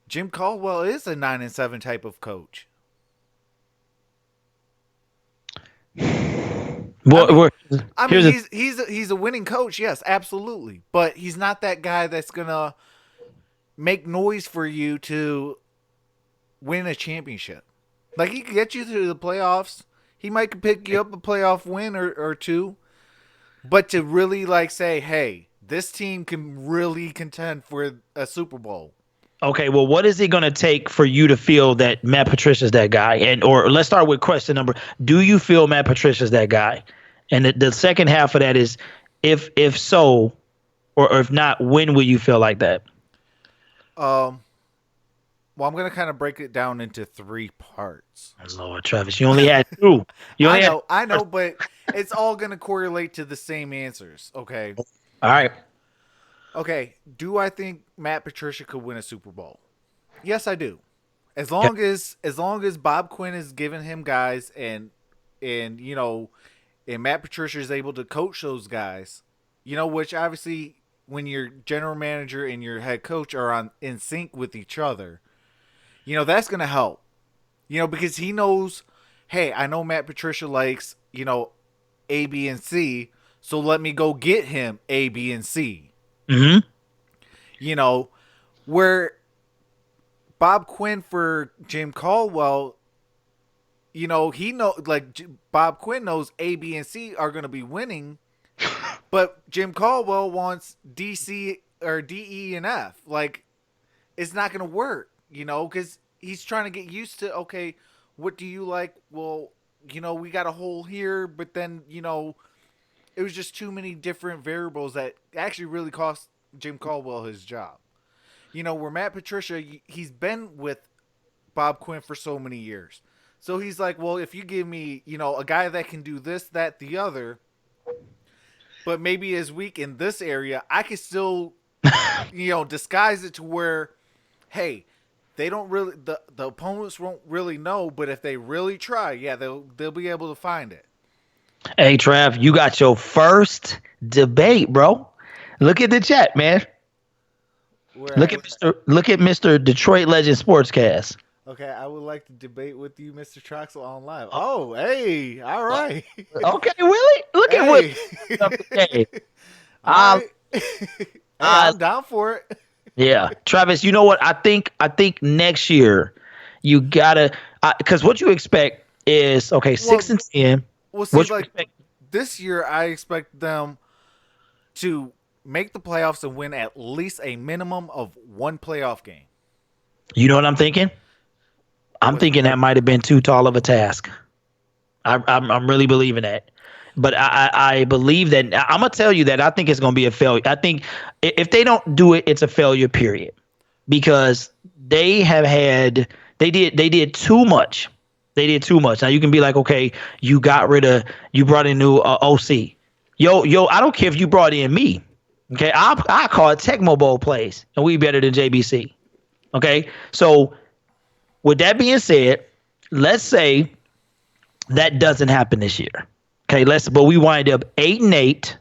Jim Caldwell is a 9-7 type of coach. I Well, mean, here's a he's a winning coach, yes, absolutely, but he's not that guy that's gonna make noise for you to win a championship. Like he could get you to the playoffs. He might pick you up a playoff win or two, but to really like say, hey, this team can really contend for a Super Bowl. okay. Well, what is it going to take for you to feel that Matt Patricia's that guy? And or let's start with question number: do you feel Matt Patricia's that guy? And the second half of that is, if so, or if not, when will you feel like that? Um, well, I'm gonna kind of break it down into 3 parts. Lord, Travis, you only had two. You only had. I know, but it's all gonna correlate to the same answers. Okay. All right. Okay, do I think Matt Patricia could win a Super Bowl? Yes, I do. Okay. As long as Bob Quinn is giving him guys and and Matt Patricia is able to coach those guys, which obviously when your general manager and your head coach are on in sync with each other, that's going to help. Because he knows, hey, I know Matt Patricia likes, A, B, and C, so let me go get him A, B, and C. Hmm. You know, where Bob Quinn for Jim Caldwell, he Bob Quinn knows A, B, and C are going to be winning, but Jim Caldwell wants D, C, or D, E, and F. Like, it's not going to work, because he's trying to get used to, okay, what do you like? Well, we got a hole here, but then, it was just too many different variables that actually really cost Jim Caldwell his job. Where Matt Patricia, he's been with Bob Quinn for so many years. So he's like, well, if you give me, a guy that can do this, that, the other, but maybe is weak in this area, I could still, disguise it to where, hey, they don't really the opponents won't really know, but if they really try, yeah, they'll be able to find it. Hey, Trav, you got your first debate, bro. Look at the chat, man. Where Look at Mr. Detroit Legend Sportscast. okay, I would like to debate with you, Mr. Troxel, on live. Oh, hey, all right, Okay, Willie. Look at hey, what. Hey, all I, right. Hey, I, I'm down for it. yeah, Travis. You know what? I think next year you gotta because what you expect is okay. Well, 6-10. we'll see. What you Like expect? this year, I expect them to make the playoffs and win at least a minimum of one playoff game. You know what I'm thinking? I'm What? thinking that might have been too tall of a task. I'm really believing that. But I believe that I'm gonna tell you that I think it's gonna be a failure. I think if they don't do it, it's a failure. Period. Because they did too much. They did too much. Now you can be like, okay, you brought in new OC. Yo, I don't care if you brought in me. Okay, I call it Tecmo Bowl plays, and we better than JBC. Okay, so with that being said, let's say that doesn't happen this year. Okay, but we wind up 8-8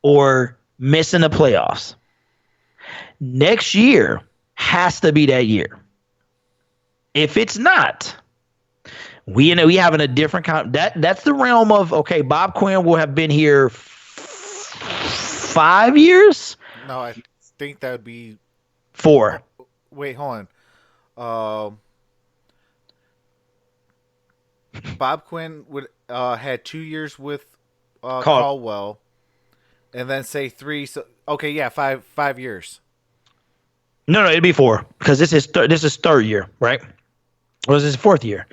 or missing the playoffs. Next year has to be that year. If it's not, we having a different kind. That's the realm of okay. Bob Quinn will have been here 5 years. No, I think that would be. 4. Wait, hold on. Bob Quinn would had 2 years with Call. Caldwell, and then say three. So okay, yeah, 5 years. No, it'd be 4 because this is third year, right? Or is this fourth year?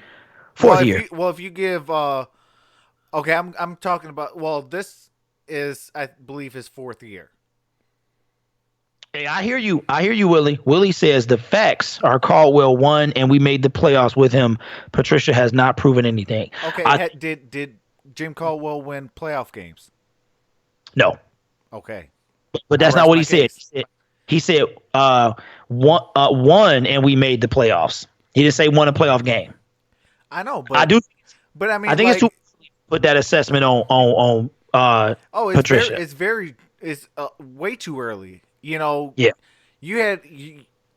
Well, Fourth year. if you give okay, I'm talking about. Well, this is I believe his fourth year. Hey, I hear you. I hear you, Willie. Willie says the facts are Caldwell won, and we made the playoffs with him. Patricia has not proven anything. Okay, I did Jim Caldwell win playoff games? No, Okay, but I that's not rest what my he said. case. He said won, and we made the playoffs. He didn't say won a playoff game. I know, I do. but I I mean, think it's too like, put that assessment on oh, Patricia. it's way too early. Yeah.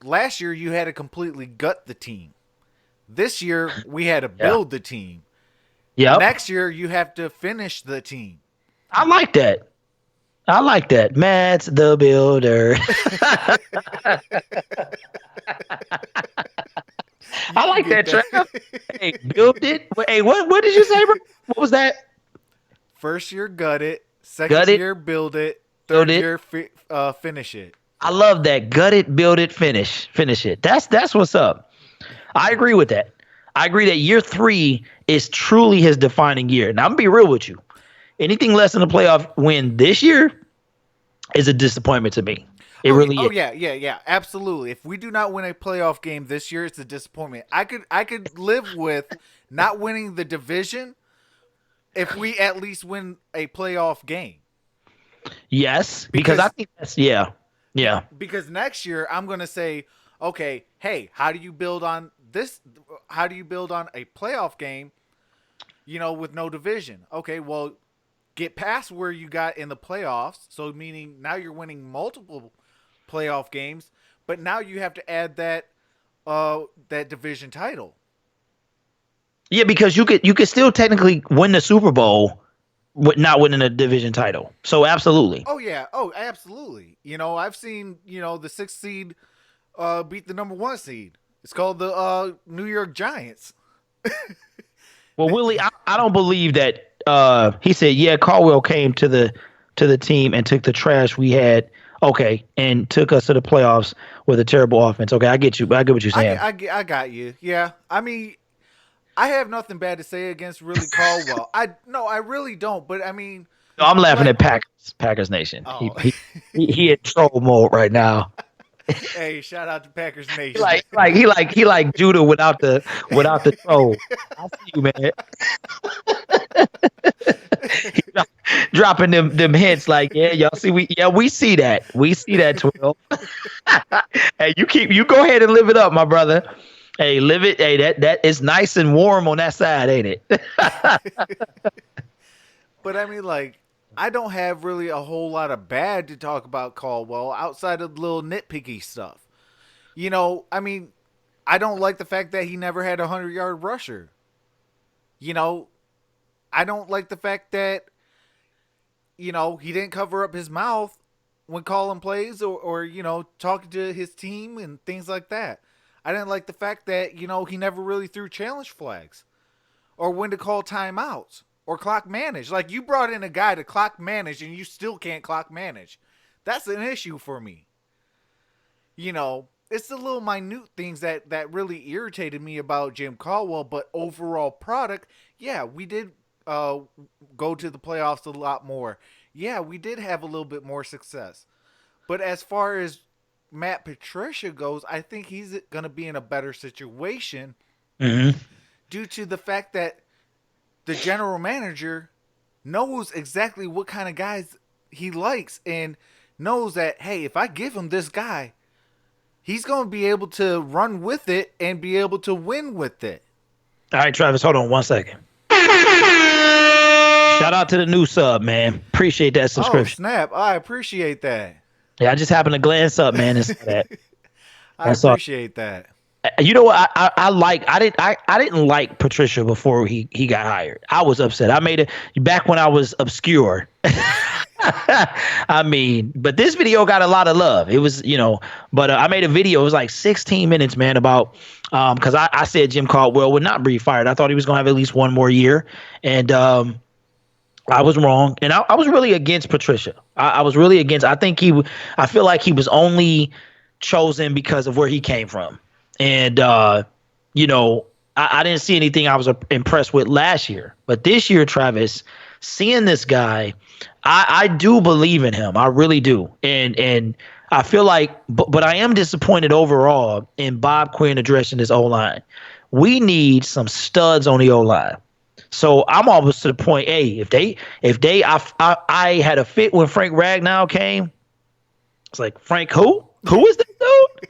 Last year you had to completely gut the team. This year we had to Yeah. build the team. Yep. Next year you have to finish the team. I like that. I like that. Matt's the builder. You I can like get that, Trav. that. Hey, build it. Hey, what did you say, bro? What was that? First year gut it, Gut second it, year build it, build third it. year finish it. I love that. Gut it, build it, finish it. That's what's up. I agree with that. I agree that year 3 is truly his defining year. Now I'm gonna be real with you. Anything less than a playoff win this year is a disappointment to me. It Oh, really oh is. yeah, absolutely. If we do not win a playoff game this year, it's a disappointment. I could live with not winning the division if we at least win a playoff game. Yes, because I because think that's yeah, yeah. because next year I'm going to say, okay, hey, how do you build on this? How do you build on a playoff game? With no division. Okay, well, get past where you got in the playoffs. So meaning now you're winning multiple playoff games, but now you have to add that division title. Yeah, because you could still technically win the Super Bowl with not winning a division title. So absolutely. Oh yeah, oh absolutely. I've seen the sixth seed beat the number one seed. It's called the New York Giants. Well, Willie, I don't believe that. He said, yeah, Caldwell came to the team and took the trash we had. Okay, and took us to the playoffs with a terrible offense. Okay, I get you. I get what you're saying. I got you. Yeah, I mean, I have nothing bad to say against really Caldwell. I really don't. But I mean, No, I'm laughing like, at Packers Nation. He oh, he he in troll mode right now. hey, shout out to Packers He Nation. like Judah without the troll. I see you, man. Dropping them hints like, yeah, y'all see we see that 12. Hey, you go ahead and live it up, my brother. Hey, live it. Hey, that is nice and warm on that side, ain't it? But I mean, like, I don't have really a whole lot of bad to talk about Caldwell outside of little nitpicky stuff. I mean, I don't like the fact that he never had a 100-yard rusher. You know, I don't like the fact that he didn't cover up his mouth when calling plays or talking to his team and things like that. I didn't like the fact that he never really threw challenge flags or when to call timeouts or clock manage. Like, you brought in a guy to clock manage and you still can't clock manage. That's an issue for me. It's the little minute things that really irritated me about Jim Caldwell, but overall product, yeah, we did go to the playoffs a lot more. Yeah, we did have a little bit more success. But as far as Matt Patricia goes, I think he's going to be in a better situation Hmm. due to the fact that the general manager knows exactly what kind of guys he likes and knows that, hey, if I give him this guy, he's going to be able to run with it and be able to win with it. All right, Travis, hold on 1 second. Shout out to the new sub, man. Appreciate that Oh, subscription. snap. I appreciate that. Yeah, I just happened to glance up, man, and saw that. I That's all. appreciate that. You know what? I didn't like Patricia before he got hired. I was upset. I made it back when I was obscure. I mean, but this video got a lot of love. It was, but I made a video. It was like 16 minutes, man, about because I said Jim Caldwell would not be fired. I thought he was going to have at least one more year, and I was wrong, and I was really against Patricia. I was really against. I feel like he was only chosen because of where he came from, and I didn't see anything I was impressed with last year, but this year, Travis, seeing this guy, I do believe in him. I really do, and I feel like, but I am disappointed overall in Bob Quinn addressing this O line. We need some studs on the O line. So I'm almost to the point. Hey, I had a fit when Frank Ragnow came. It's like, Frank, who is this dude?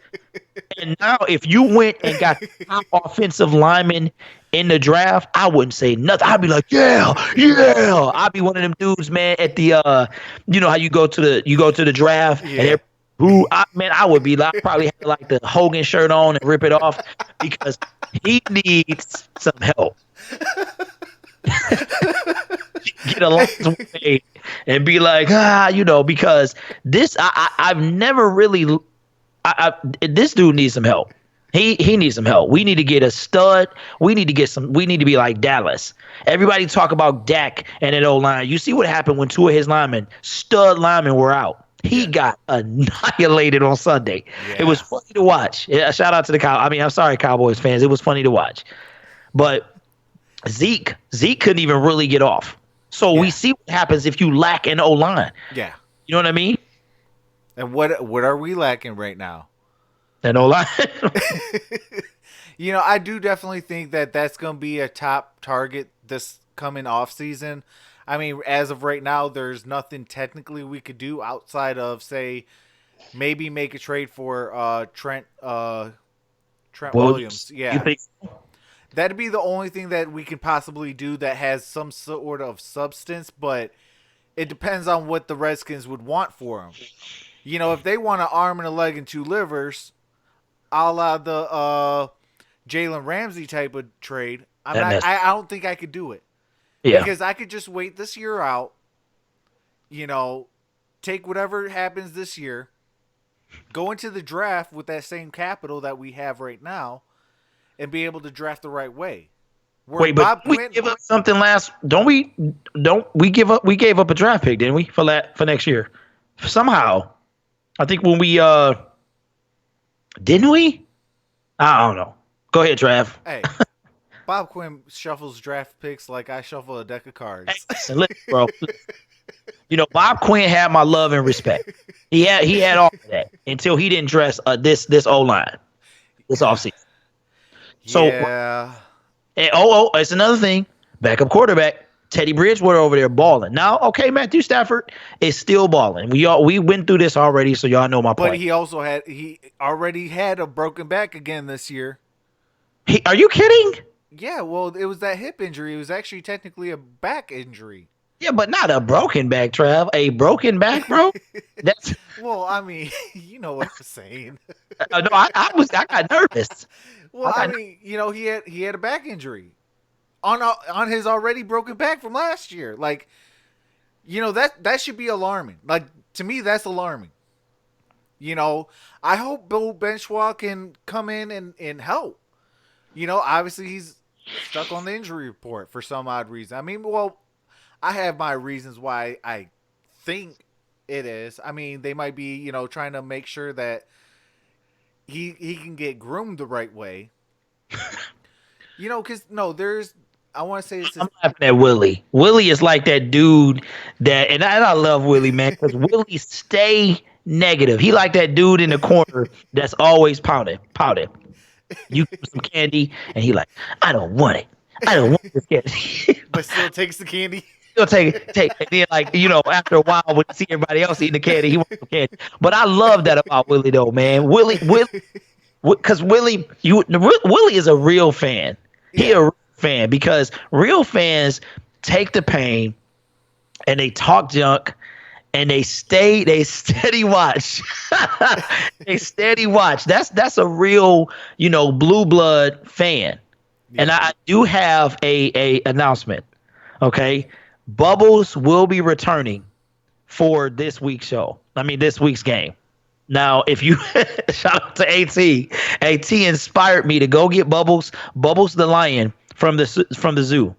And now, if you went and got top offensive lineman in the draft, I wouldn't say nothing. I'd be like, yeah, yeah. I'd be one of them dudes, man. At the, how you go to the draft Yeah. I would be like, probably have like the Hogan shirt on and rip it off because he needs some help. Get a license made and be like, because I've never really, this dude needs some help. He needs some help. We need to get a stud. We need to be like Dallas. Everybody talk about Dak and an O line. You see what happened when two of his stud linemen were out. He got annihilated on Sunday. It was Yeah. funny to watch. Yeah, shout out to I'm sorry, Cowboys fans. It was funny to watch. But Zeke couldn't even really get off. So we Yeah. see what happens if you lack an O line. Yeah. You know what I mean? And what are we lacking right now? An O line. I do definitely think that that's going to be a top target this coming off season. I mean, as of right now, there's nothing technically we could do outside of say maybe make a trade for Trent Williams, Williams. you Yeah, think? that'd be the only thing that we could possibly do that has some sort of substance, but it depends on what the Redskins would want for him. You know, if they want an arm and a leg and two livers, a la the Jalen Ramsey type of trade, I'm That not. mess. I don't think I could do it Yeah. because I could just wait this year out. You know, take whatever happens this year, go into the draft with that same capital that we have right now, and be able to draft the right way. Where Wait, but Bob we Quinn, give up something last? Don't we? Don't we give up? We gave up a draft pick, didn't we, for next year? Somehow, I think when we didn't we? I don't know. Go ahead, Trav. hey, Bob Quinn shuffles draft picks like I shuffle a deck of Hey, cards. listen, bro. You know, Bob Quinn had my love and respect. He had all of that until he didn't dress this O line this offseason. So Yeah, it's another thing. Backup quarterback Teddy Bridgewater over there balling. Now, okay, Matthew Stafford is still balling. We went through this already, so y'all know my but point. he already had a broken back again this year. Are you kidding? Yeah, well, it was that hip injury. It was actually technically a back injury. Yeah, but not a broken back, Trav. A broken back, bro. That's Well, I mean, you know what I'm saying. no. I got nervous. Well, I mean, you know, he had a back injury on his already broken back from last year. Like, you know, that should be alarming. Like, to me, that's alarming. You know, I hope Bill Benchwa can come in and help. You know, obviously he's stuck on the injury report for some odd reason. I mean, well, I have my reasons why I think it is. I mean, they might be, you know, trying to make sure that he can get groomed the right way. You know, because no, there's. I want to say it's. I'm laughing at Willie. Willie is like that dude that, and I love Willie, man, because Willie stay negative. He like that dude in the corner that's always pouting. You give him some candy, and he like, I don't want it. I don't want this candy. But still takes the candy. He'll take. And then, like, you know, after a while, when you see everybody else eating the candy, he wants some candy. But I love that about Willie, though, man. Willie, because Willie is a real fan. He a real fan because real fans take the pain and they talk junk and they steady watch. They steady watch. That's a real, you know, blue blood fan. Yeah. And I do have a announcement. Okay. Bubbles will be returning for this week's show. I mean, this week's game. Now, if you shout out to AT inspired me to go get Bubbles the lion from the zoo.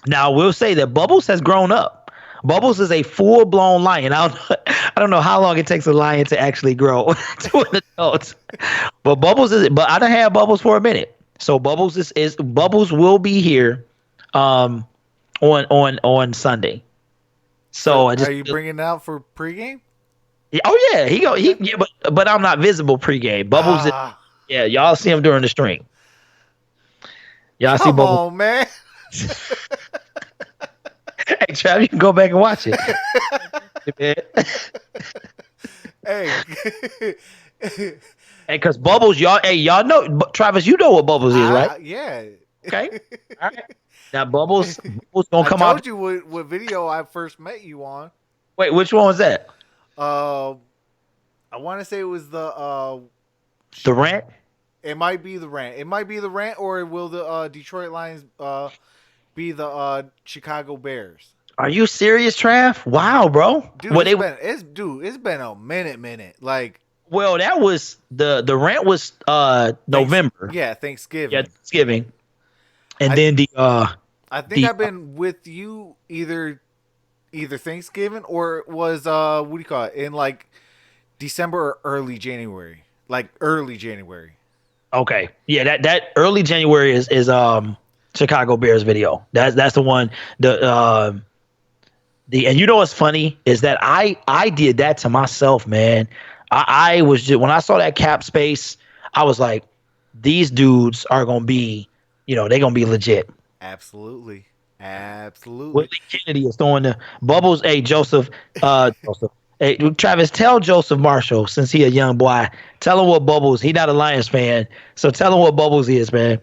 Now, we'll say that Bubbles has grown up. Bubbles is a full-blown lion. I don't know how long it takes a lion to actually grow to an adult. But I done had Bubbles for a minute. So Bubbles Bubbles will be here on Sunday. So are you bringing it out for pregame? Oh yeah, but I'm not visible pregame. Bubbles, y'all see him during the stream. Y'all see Bubbles. Come on, man. Hey, Trav, you can go back and watch it. Hey, because Bubbles, y'all know, Travis, you know what Bubbles is, right? Yeah. Okay. All right. Now Bubbles gonna come out. I told you what video I first met you on. Wait, which one was that? I want to say it was the rant. It might be the rant. It might be the rant, or will the Detroit Lions be the Chicago Bears? Are you serious, Trav? Wow, bro. Dude, it's been a minute. Like, well, that was the rant was November. Thanksgiving. Yeah, Thanksgiving. And then I think I've been with you either Thanksgiving or it was what do you call it, in like December or early January. Like early January. Okay. Yeah, that early January is Chicago Bears video. That's the one. And you know what's funny is that I did that to myself, man. I was just, when I saw that cap space, I was like, these dudes are gonna be, you know, they're gonna be legit. Absolutely. Absolutely. Willie Kennedy is throwing the bubbles. Hey, Joseph, Joseph. Hey, Travis, tell Joseph Marshall, since he a young boy, tell him what Bubbles. He not a Lions fan, so tell him what Bubbles is, man.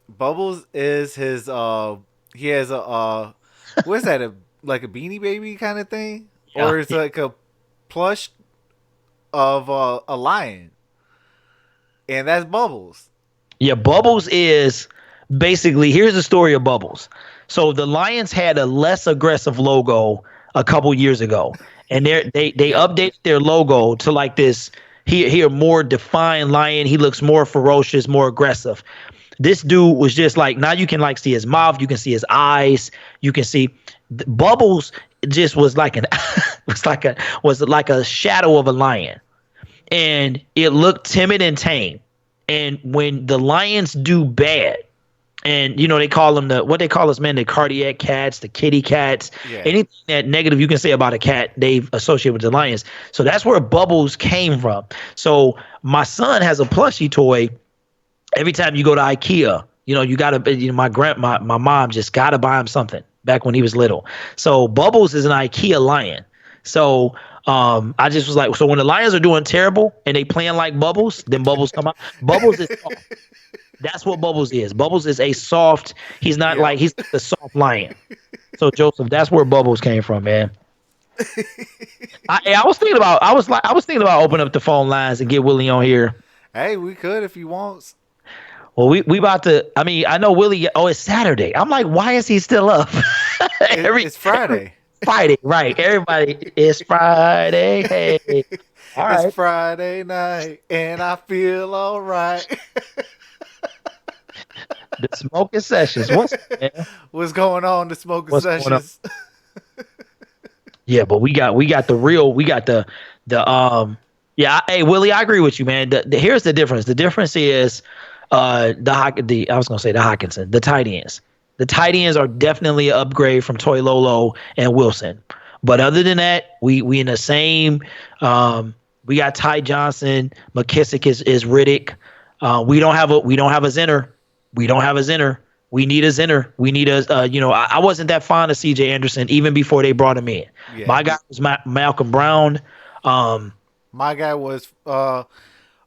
Bubbles is his he has a what is that, a like a beanie baby kind of thing? Yeah, Or it's like a plush of a lion. And that's Bubbles. yeah. Bubbles is basically, here's the story of Bubbles. So the Lions had a less aggressive logo a couple years ago, and they updated their logo to like this. He a more defined lion. He looks more ferocious, more aggressive. This dude was just like, now you can like see his mouth, you can see his eyes, you can see Bubbles. Just was like an was like a shadow of a lion, and it looked timid and tame. And when the lions do bad, and you know they call them the what they call us, man, the cardiac cats, the kitty cats, Yeah. anything that negative you can say about a cat, they've associated with the lions. So that's where Bubbles came from. So my son has a plushie toy. Every time you go to IKEA, you know, you gotta, you know, my mom just gotta buy him something back when he was little. So Bubbles is an IKEA lion. So I just was like, so when the Lions are doing terrible and they playing like Bubbles, then Bubbles come out. Bubbles is soft. That's what Bubbles is. Bubbles is a soft. He's not Yep. like he's the soft lion. So Joseph, that's where Bubbles came from, man. I was thinking about I was thinking about opening up the phone lines and get Willie on here. Hey, we could if he wants. Well, we about to. I mean, I know Willie. Oh, it's Saturday. I'm like, why is he still up? every It's every Friday. Friday, right? Everybody, it's Friday. Hey, all It's right. Friday night and I feel all right. The smoking sessions. What's up, man? What's going on, the smoking What's going on? sessions? Yeah, but we got the real. We got the. Yeah, hey Willie, I agree with you, man. Here's the difference. The difference is the I was gonna say the Hawkinson, the tight ends. The tight ends are definitely an upgrade from Toy Lolo and Wilson. But other than that, we in the same. We got Ty Johnson. McKissick is Riddick. We don't have a Zenner. We don't have a Zenner. We need a Zenner. We need a you know I wasn't that fond of C.J. Anderson even before they brought him in. Yeah. My guy was Malcolm Brown. Um, My guy was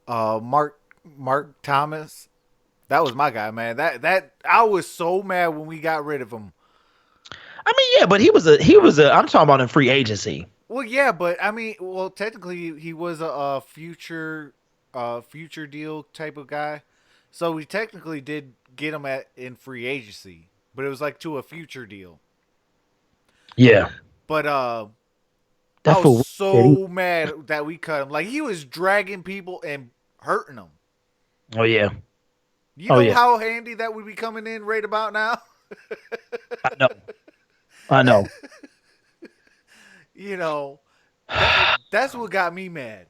Mark Thomas. That was my guy, man. That I was so mad when we got rid of him. I mean, yeah, but he was a. I'm talking about in free agency. Well, yeah, but I mean, well, technically he was a future deal type of guy. So we technically did get him at in free agency, but it was like to a future deal. Yeah, But I that was fool. He, so mad that we cut him. Like he was dragging people and hurting them. oh yeah, You oh know yeah. how handy that would be coming in right about now. I know, I know. You know, that's what got me mad.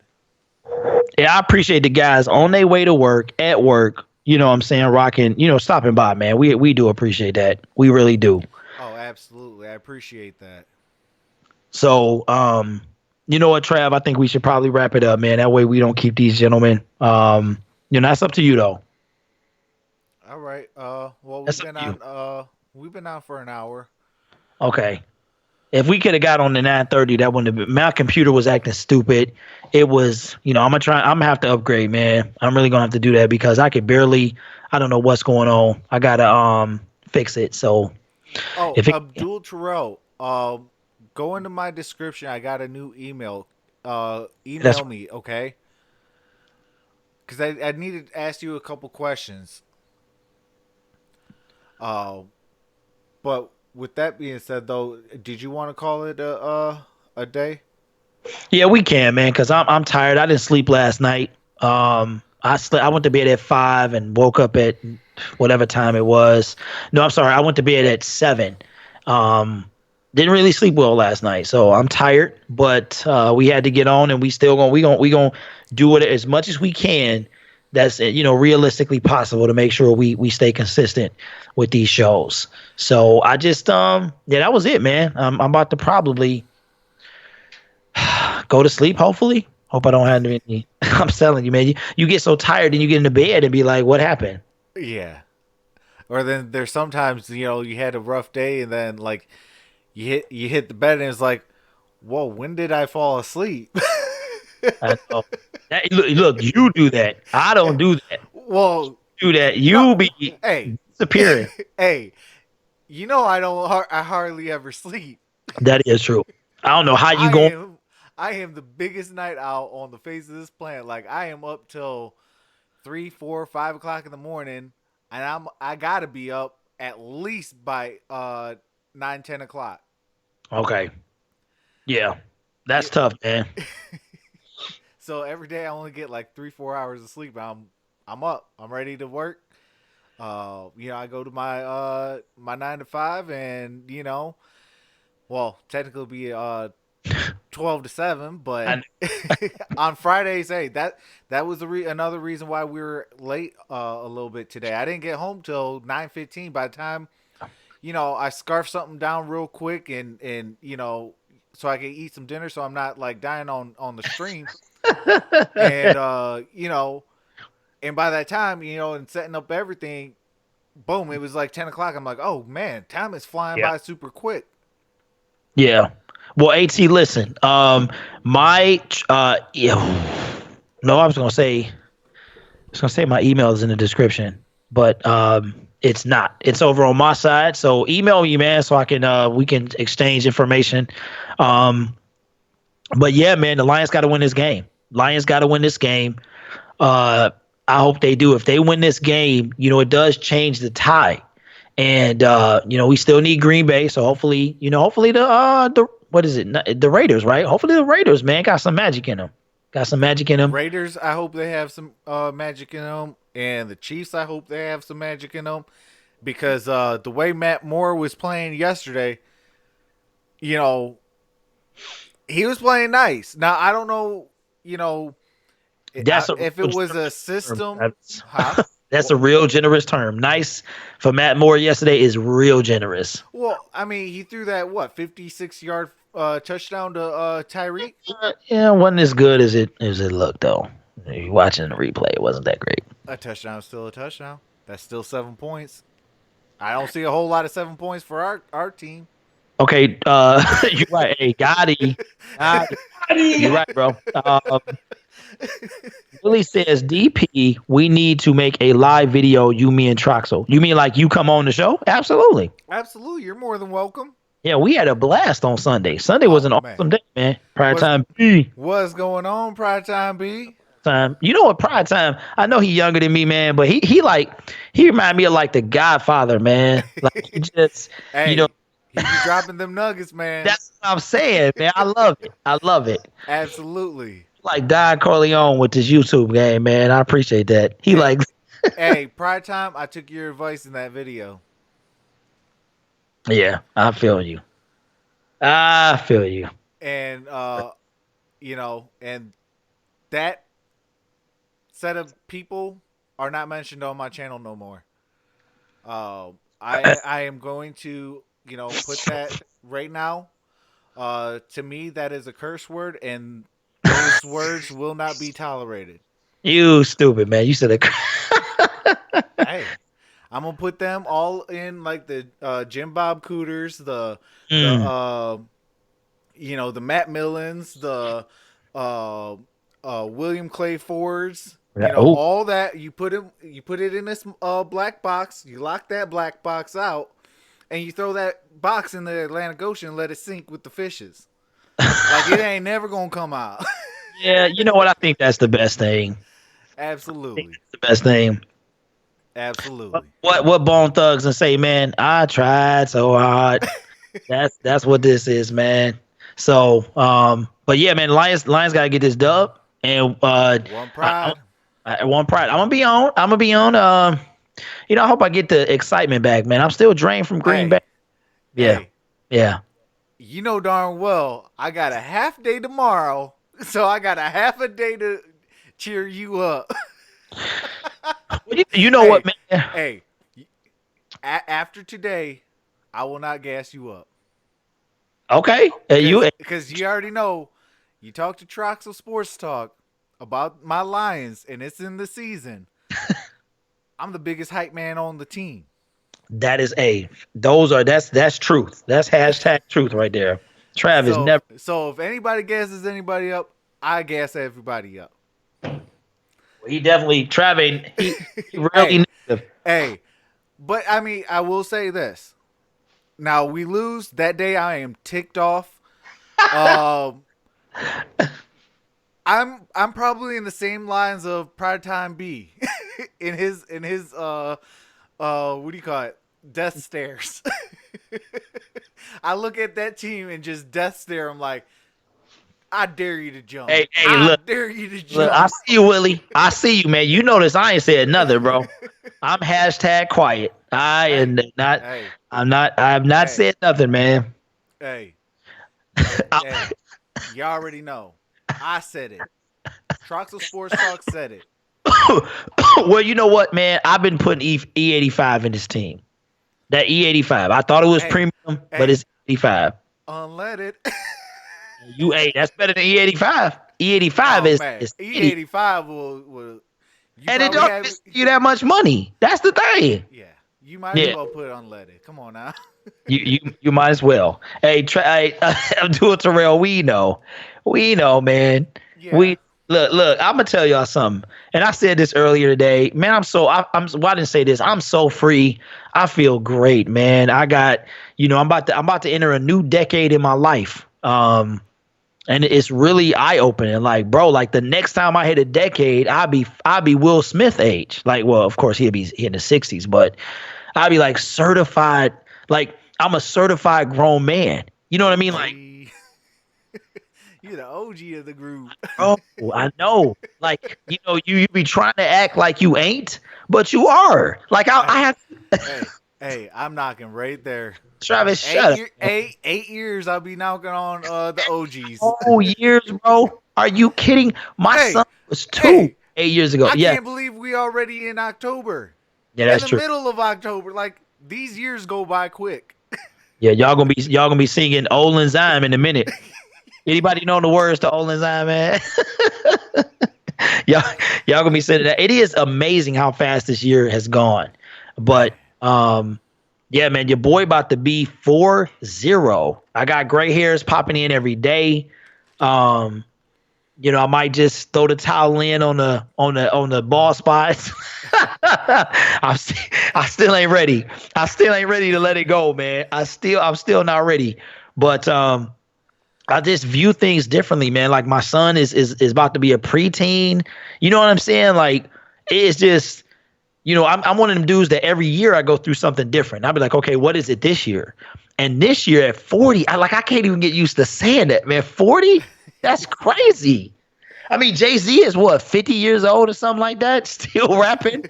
Yeah, I appreciate the guys on their way to work, at work. You know what I'm saying? Rocking, you know, stopping by, man. We do appreciate that. We really do. Oh, absolutely. I appreciate that. So, you know what, Trav? I think we should probably wrap it up, man. That way we don't keep these gentlemen. You know, that's up to you though. All right. Well, That's up to you. we've been on for an hour. Okay. If we could have got on the 9:30, that wouldn't have been. My computer was acting stupid. It was, you know, I'm gonna try. I'm gonna have to upgrade, man. I'm really gonna have to do that because I could barely. I don't know what's going on. I gotta fix it. So Oh, if it, Abdul Terrell. Go into my description. I got a new email. that's Email me, okay? Because I needed to ask you a couple questions. Uh, but with that being said, though, did you want to call it a day? yeah, we can, man. Because I'm tired. I didn't sleep last night. I went to bed at 5 and woke up at whatever time it was. No, I'm sorry. I went to bed at 7. Um, didn't really sleep well last night, so I'm tired. But we had to get on, and we still gonna do it as much as we can. That's you know realistically possible to make sure we stay consistent with these shows. So I just yeah, that was it, man. I'm about to probably go to sleep. Hopefully, hope I don't have any. I'm telling you, man. You get so tired and you get into bed and be like, what happened? Yeah. Or then there's sometimes you had a rough day and then like you hit the bed and it's like, whoa, when did I fall asleep? I know. Look, you do that. I don't do that. Well, Do that. no, You be hey, disappearing. hey, I hardly ever sleep. That is true. I don't know how you I going. am I am the biggest night owl on the face of this planet. Like I am up till 3, 4, 5 o'clock in the morning, and I gotta be up at least by 9, 10 o'clock. Okay. Yeah. That's Yeah. tough, man. So every day I only get like 3, 4 hours of sleep. I'm up. I'm ready to work. I go to my 9 to 5, and well, technically it'll be 12 to 7, but I, on Fridays, hey, that was another reason why we were late a little bit today. I didn't get home till 9:15. By the time I scarfed something down real quick and so I could eat some dinner, so I'm not like dying on the stream. And and by that time, and setting up everything, boom, it was like 10 o'clock. I'm like, oh man, time is flying yeah. by super quick. Yeah. Well, AT, listen. My yeah. No, I was gonna say my email is in the description, but it's not. It's over on my side. So email me, man, so I can we can exchange information. Um, but yeah, man, the Lions got to win this game. Lions got to win this game. Uh, I hope they do. If they win this game, it does change the tie. And we still need Green Bay, so hopefully the what is it? The Raiders, right? Hopefully the Raiders, man, got some magic in them. Got some magic in them. Raiders, I hope they have some magic in them, and the Chiefs, I hope they have some magic in them, because the way Matt Moore was playing yesterday, you know, he was playing nice. Now I don't know, you know, That's a if real it was a generous term, system, Travis. huh? That's a real generous term. Nice for Matt Moore yesterday is real generous. Well, I mean, he threw that 56-yard touchdown to Tyreek. Yeah, wasn't as good as it looked though. You watching the replay, it wasn't that great. A touchdown is still a touchdown. That's still 7 points. I don't see a whole lot of 7 points for our team. Okay, you're right. Hey, Gotti, you're right, bro. Willie says, DP, we need to make a live video, you, me, and Troxel. You mean like you come on the show? Absolutely. Absolutely, you're more than welcome. Yeah, we had a blast on Sunday. Sunday was an Oh man, awesome day, man. Prime what's time B. what's going on, Pride Time B? Time. You know what, Prime time? I know he younger than me, man, but he remind me of like the Godfather, man. Like he just, you know, Hey, he be dropping them nuggets, man. that's what I'm saying, man. I love it. I love it. Absolutely. Like Don Corleone with this YouTube game, man. I appreciate that. He Hey, like, hey, Pride Time. I took your advice in that video, yeah, I feel you. I feel you. and and that set of people are not mentioned on my channel no more. I am going to put that right now. To me, that is a curse word, and those words will not be tolerated. You stupid man. You said a Hey, I'm gonna put them all in like the Jim Bob Cooters, the mm. the Matt Millens, the William Clay Fords. Oh, All that you put it in this black box. You lock that black box out, and you throw that box in the Atlantic Ocean and let it sink with the fishes. Like it ain't never gonna come out. yeah. You know what? I think that's the best thing. I think Absolutely, that's the best thing. absolutely. What Bone Thugs and say, man? I tried so hard. That's what this is, man. So, but yeah, man, Lions gotta get this dub, and One I, pride. I want pride. I'm gonna be on. I'm gonna be on. I hope I get the excitement back, man. I'm still drained from Green Bay. Hey, Yeah, hey. yeah. You know darn well I got a half day tomorrow, so I got a half a day to cheer you up. Well, you know what, Hey, man? hey. After today, I will not gas you up. Okay, Cause, you. cause you already know, you talk to Troxel Sports Talk about my Lions, and it's in the season. I'm the biggest hype man on the team. That is a that's truth. That's hashtag truth right there. Travis So never. so if anybody gasses anybody up, I gas everybody up. He definitely Travis. He Hey, really negative. hey. But I mean, I will say this. Now we lose that day. I am ticked off. Um, I'm probably in the same lines of Pride Time B, in his what do you call it? Death stares. I look at that team and just death stare. I'm like, I dare you to jump. Hey, I look, dare you to look. I jump. see you, Willie. I see you, man. You notice I ain't said nothing, bro. I'm hashtag quiet. I am Hey, not. hey, I'm not. I've not hey, said nothing, man. hey, hey. You already know. I said it. Troxel Sports Talk said it. Well, you know what, man? I've been putting E85 in this team. That E85. I thought it was Hey, premium, but hey, it's 85. unleaded. You hey, that's better than E85. E85 Oh is man, is city, E85 will you and it probably don't have even save you that much money. That's the thing. yeah. You might as Yeah, well put it unleaded. Come on now. you might as well. Hey, hey Abdul Terrell, we know, man. Yeah. We look. I'm gonna tell y'all something, and I said this earlier today, man. I'm. Well, I didn't say this. I'm so free. I feel great, man. I got, I'm about to enter a new decade in my life. And it's really eye opening. Like, bro, like the next time I hit a decade, I'll be Will Smith age. Like, well, of course he'll be in the 60s, but I'll be like certified. Like, I'm a certified grown man. You know what I mean? Like, Hey, you're the OG of the group. bro, I know. Like, you be trying to act like you ain't, but you are. Like, I Hey, have hey, I'm knocking right there. Travis, shut up. Man. 8 years I'll be knocking on the OGs. Oh, years, bro. Are you kidding? My Hey, son was two hey, 8 years ago. I Yeah, can't believe we already in October. yeah, In that's the true. middle of October. Like these years go by quick. Yeah, y'all gonna be singing Olin Zyme in a minute. Anybody know the words to Olin Zyme, man? y'all, y'all gonna be singing that. It is amazing how fast this year has gone. Hey, But yeah, man, your boy about to be 4-0. I got gray hairs popping in every day. Um, I might just throw the towel in on the ball spots. I'm st- I still ain't ready. I still ain't ready to let it go, man. I'm still not ready. But I just view things differently, man. Like my son is about to be a preteen. You know what I'm saying? Like it's just, I'm one of them dudes that every year I go through something different. I'll be like, okay, what is it this year? And this year at 40, I can't even get used to saying that, man. 40? That's crazy. I mean, Jay-Z is what, 50 years old or something like that, still rapping.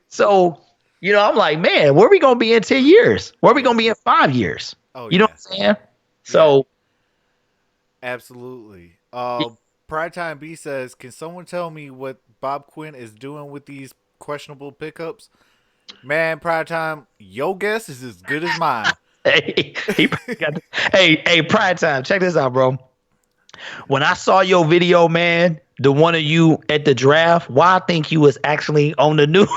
So, I'm like, man, where are we gonna be in 10 years? Where are we yeah. gonna be in 5 years? Oh You know yeah. what I'm saying? Yeah. So Absolutely. Pride Time B says, "Can someone tell me what Bob Quinn is doing with these questionable pickups?" Man, Pride Time, your guess is as good as mine. hey, he got hey, Pride Time. Check this out, bro. When I saw your video, man, the one of you at the draft, why I think you was actually on the news.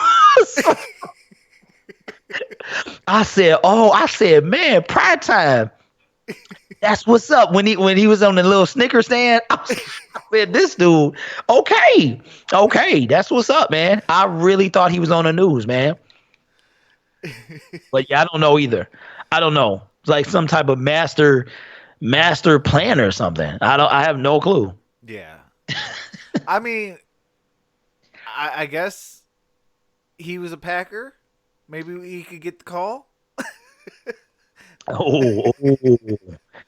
I said, man, Pride Time. That's what's up. When he was on the little Snicker stand, I said, this dude, okay, that's what's up, man. I really thought he was on the news, man. But yeah, I don't know either. I don't know. It's like some type of master plan or something. I have no clue. Yeah. I mean, I guess he was a Packer. Maybe he could get the call. Oh,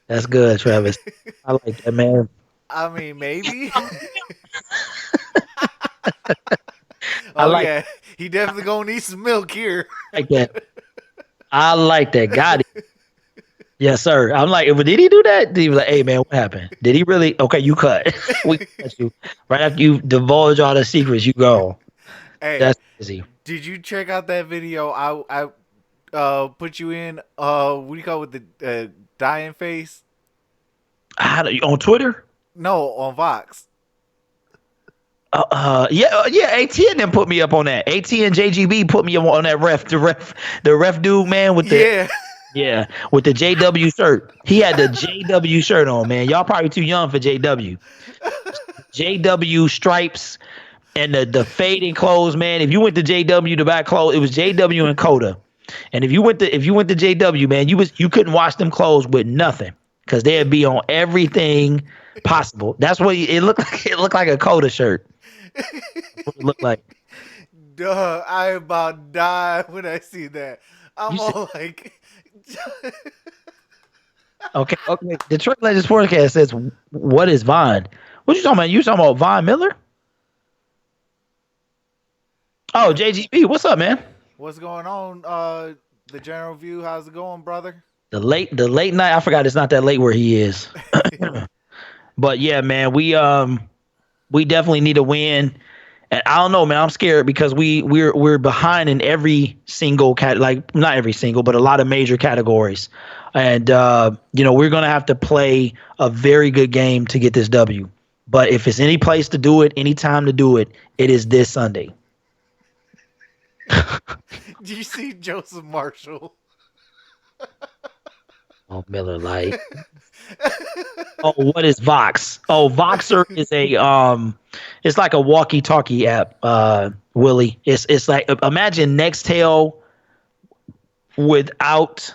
that's good, Travis. I like that, man. I mean, maybe. I Oh like yeah, he definitely gonna need some milk here. like that. I like that. Got it. Yes, sir. I'm like, but did he do that? Did he was like, hey man, what happened? Did he really? Okay, you cut. We cut you. Right after you divulge all the secrets, you go. Hey, That's easy. did you check out that video? I put you in. What do you call it with the dying face? On Twitter? No, on Vox. Yeah. AT and them put me up on that. AT and JGB put me up on that the ref dude, man, with the Yeah. yeah, with the JW shirt. He had the JW shirt on, man. Y'all probably too young for JW. JW stripes and the fading clothes, man. If you went to JW to buy clothes, it was JW and Coda. And if you went to JW, man, you couldn't wash them clothes with nothing because they'd be on everything possible. That's what it looked like. It looked like a Coda shirt. What it looked like. Duh, I about die when I see that. I'm You said all like, okay. Detroit Legends forecast says, "What is Vaughn? What you talking about? You talking about Von Miller? Oh, yeah. JGB. What's up, man? What's going on? The general view. How's it going, brother? The late night. I forgot it's not that late where he is. But yeah, man, we definitely need a win. And I don't know, man. I'm scared because we're behind in every single like not every single, but a lot of major categories. And we're gonna have to play a very good game to get this W. But if it's any place to do it, any time to do it, it is this Sunday. Do you see Joseph Marshall? Oh, Miller Lite. Oh, what is Vox? Oh, Voxer is it's like a walkie-talkie app, Willie. It's like imagine Nextel without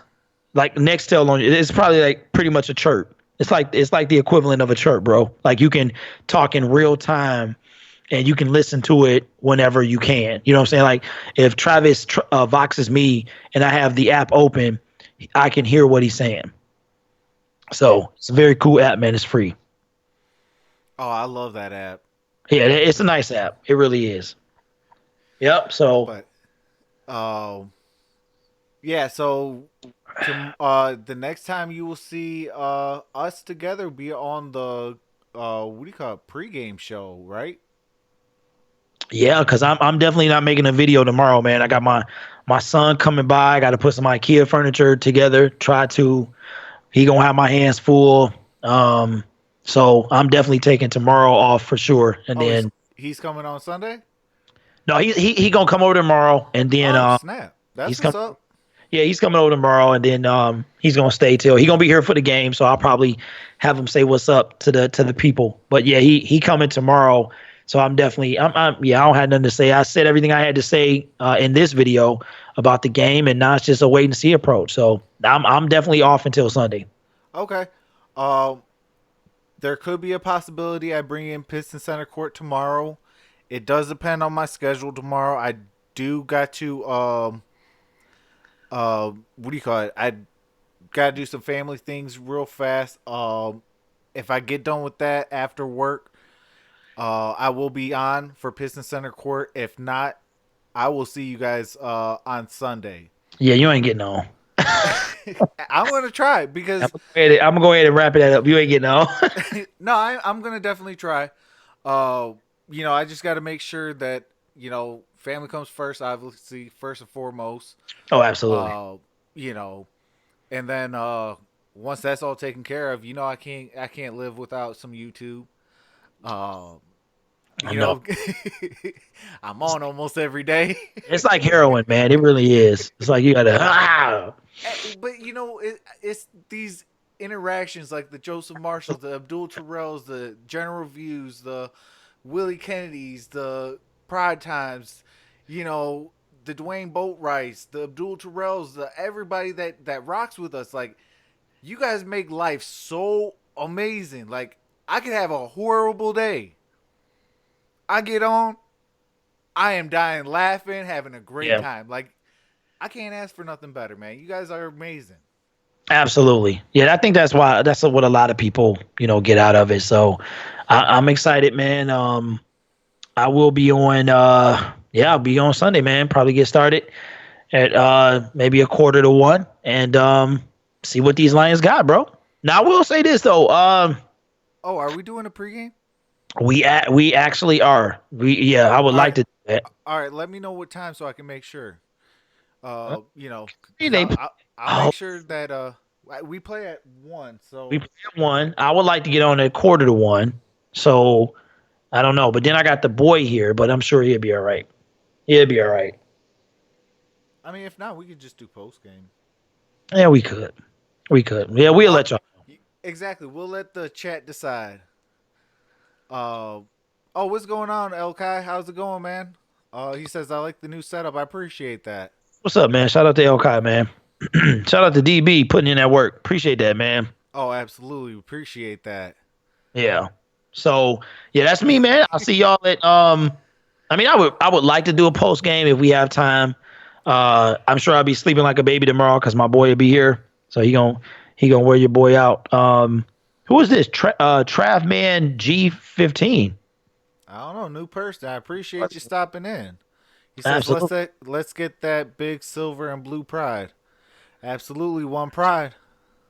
like Nextel on it. It's probably like pretty much a chirp. It's like the equivalent of a chirp, bro. Like you can talk in real time and you can listen to it whenever you can. You know what I'm saying? Like if Travis voxes me and I have the app open, I can hear what he's saying. So it's a very cool app, man. It's free. Oh, I love that app. Yeah, it's a nice app. It really is. Yep. So But yeah. So the next time you will see us together be on the what do you call it, pregame show, right? yeah, because I'm definitely not making a video tomorrow, man. I got my son coming by. I got to put some IKEA furniture together. He gonna have my hands full. So I'm definitely taking tomorrow off for sure. And Oh, then he's coming on Sunday. no, he gonna come over tomorrow, and then Oh snap! That's he's what's coming. up. Yeah, he's coming over tomorrow, and then he's gonna stay till he gonna be here for the game. So I'll probably have him say what's up to the people. But yeah, he coming tomorrow. So I'm yeah, I don't have nothing to say. I said everything I had to say in this video about the game, and now it's just a wait and see approach. So I'm definitely off until Sunday. Okay. Um, there could be a possibility I bring in Piston Center Court tomorrow. It does depend on my schedule tomorrow. I do got to what do you call it? I got to do some family things real fast. If I get done with that after work, I will be on for Piston Center Court. If not, I will see you guys on Sunday. Yeah, you ain't getting on. I'm gonna try because I'm gonna go ahead and wrap it up. You ain't getting on. no, I'm gonna definitely try. Uh, I just got to make sure that family comes first, obviously first and foremost. Oh, absolutely. Uh, you know, and then once that's all taken care of, I can't live without some YouTube. Uh, I you know. know, I'm on almost every day. It's like heroin, man. It really is. It's like you gotta But it's these interactions like the Joseph Marshalls, the Abdul Terrells, the General Views, the Willie Kennedys, the Pride Times, the Dwayne Boatwrights, the Abdul Terrells, the everybody that rocks with us. Like, you guys make life so amazing. Like, I could have a horrible day. I get on, I am dying laughing, having a great yeah. time. Like, I can't ask for nothing better, man. You guys are amazing. Absolutely. Yeah, I think that's what a lot of people, get out of it. So I'm excited, man. I will be on I'll be on Sunday, man. Probably get started at maybe a quarter to one and see what these Lions got, bro. Now I will say this though. Oh, are we doing a pregame? We actually are. I would All like right. to do that. All right. Let me know what time so I can make sure. Because They I'll oh, make sure that we play at 1. we So play at one. I would like to get on at quarter to one. So I don't know. But then I got the boy here, but I'm sure he'll be all right. He'll be all right. I mean, if not, we could just do post game. Yeah, we could. We could. Yeah, we'll Well, let y'all. exactly. We'll let the chat decide. Uh, oh, what's going on, El Kai? How's it going, man? He says I like the new setup. I appreciate that. What's up, man? Shout out to El Kai, man. Shout out to DB putting in that work. Appreciate that, man. Oh, absolutely appreciate that. Yeah. So yeah, that's me, man. I'll see y'all at I mean, I would like to do a post game if we have time. I'm sure I'll be sleeping like a baby tomorrow because my boy will be here. So he gonna wear your boy out. Who is this? Travman G15. I don't know, new person. I appreciate you stopping in. He says Absolutely. let's get that big silver and blue pride. Absolutely, one pride.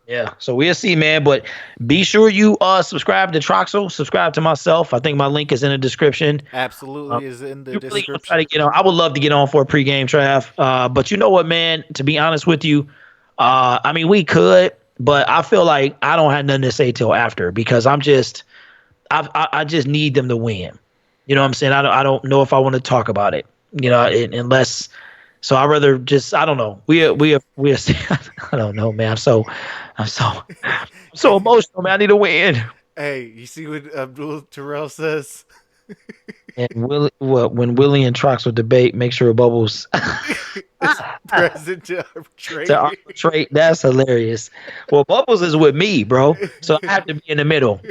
Yeah. So we'll see, man. But be sure you subscribe to Troxel, subscribe to myself. I think my link is in the description. Absolutely is in the You really gonna try to description. get on? I would love to get on for a pregame, Trav. But you know what, man? To be honest with you, I mean we could, but I feel like I don't have nothing to say till after because I just need them to win. You know what I'm saying? I don't know if I want to talk about it. You know, unless so I rather just I don't know. We are I don't know, man. I'm so emotional, man. I need to win. Hey, you see what Abdul Terrell says? And when Willie and Troxel debate, make sure Bubbles It's present to to arbitrate. arbitrate. That's hilarious. Well, Bubbles is with me, bro. So I have to be in the middle.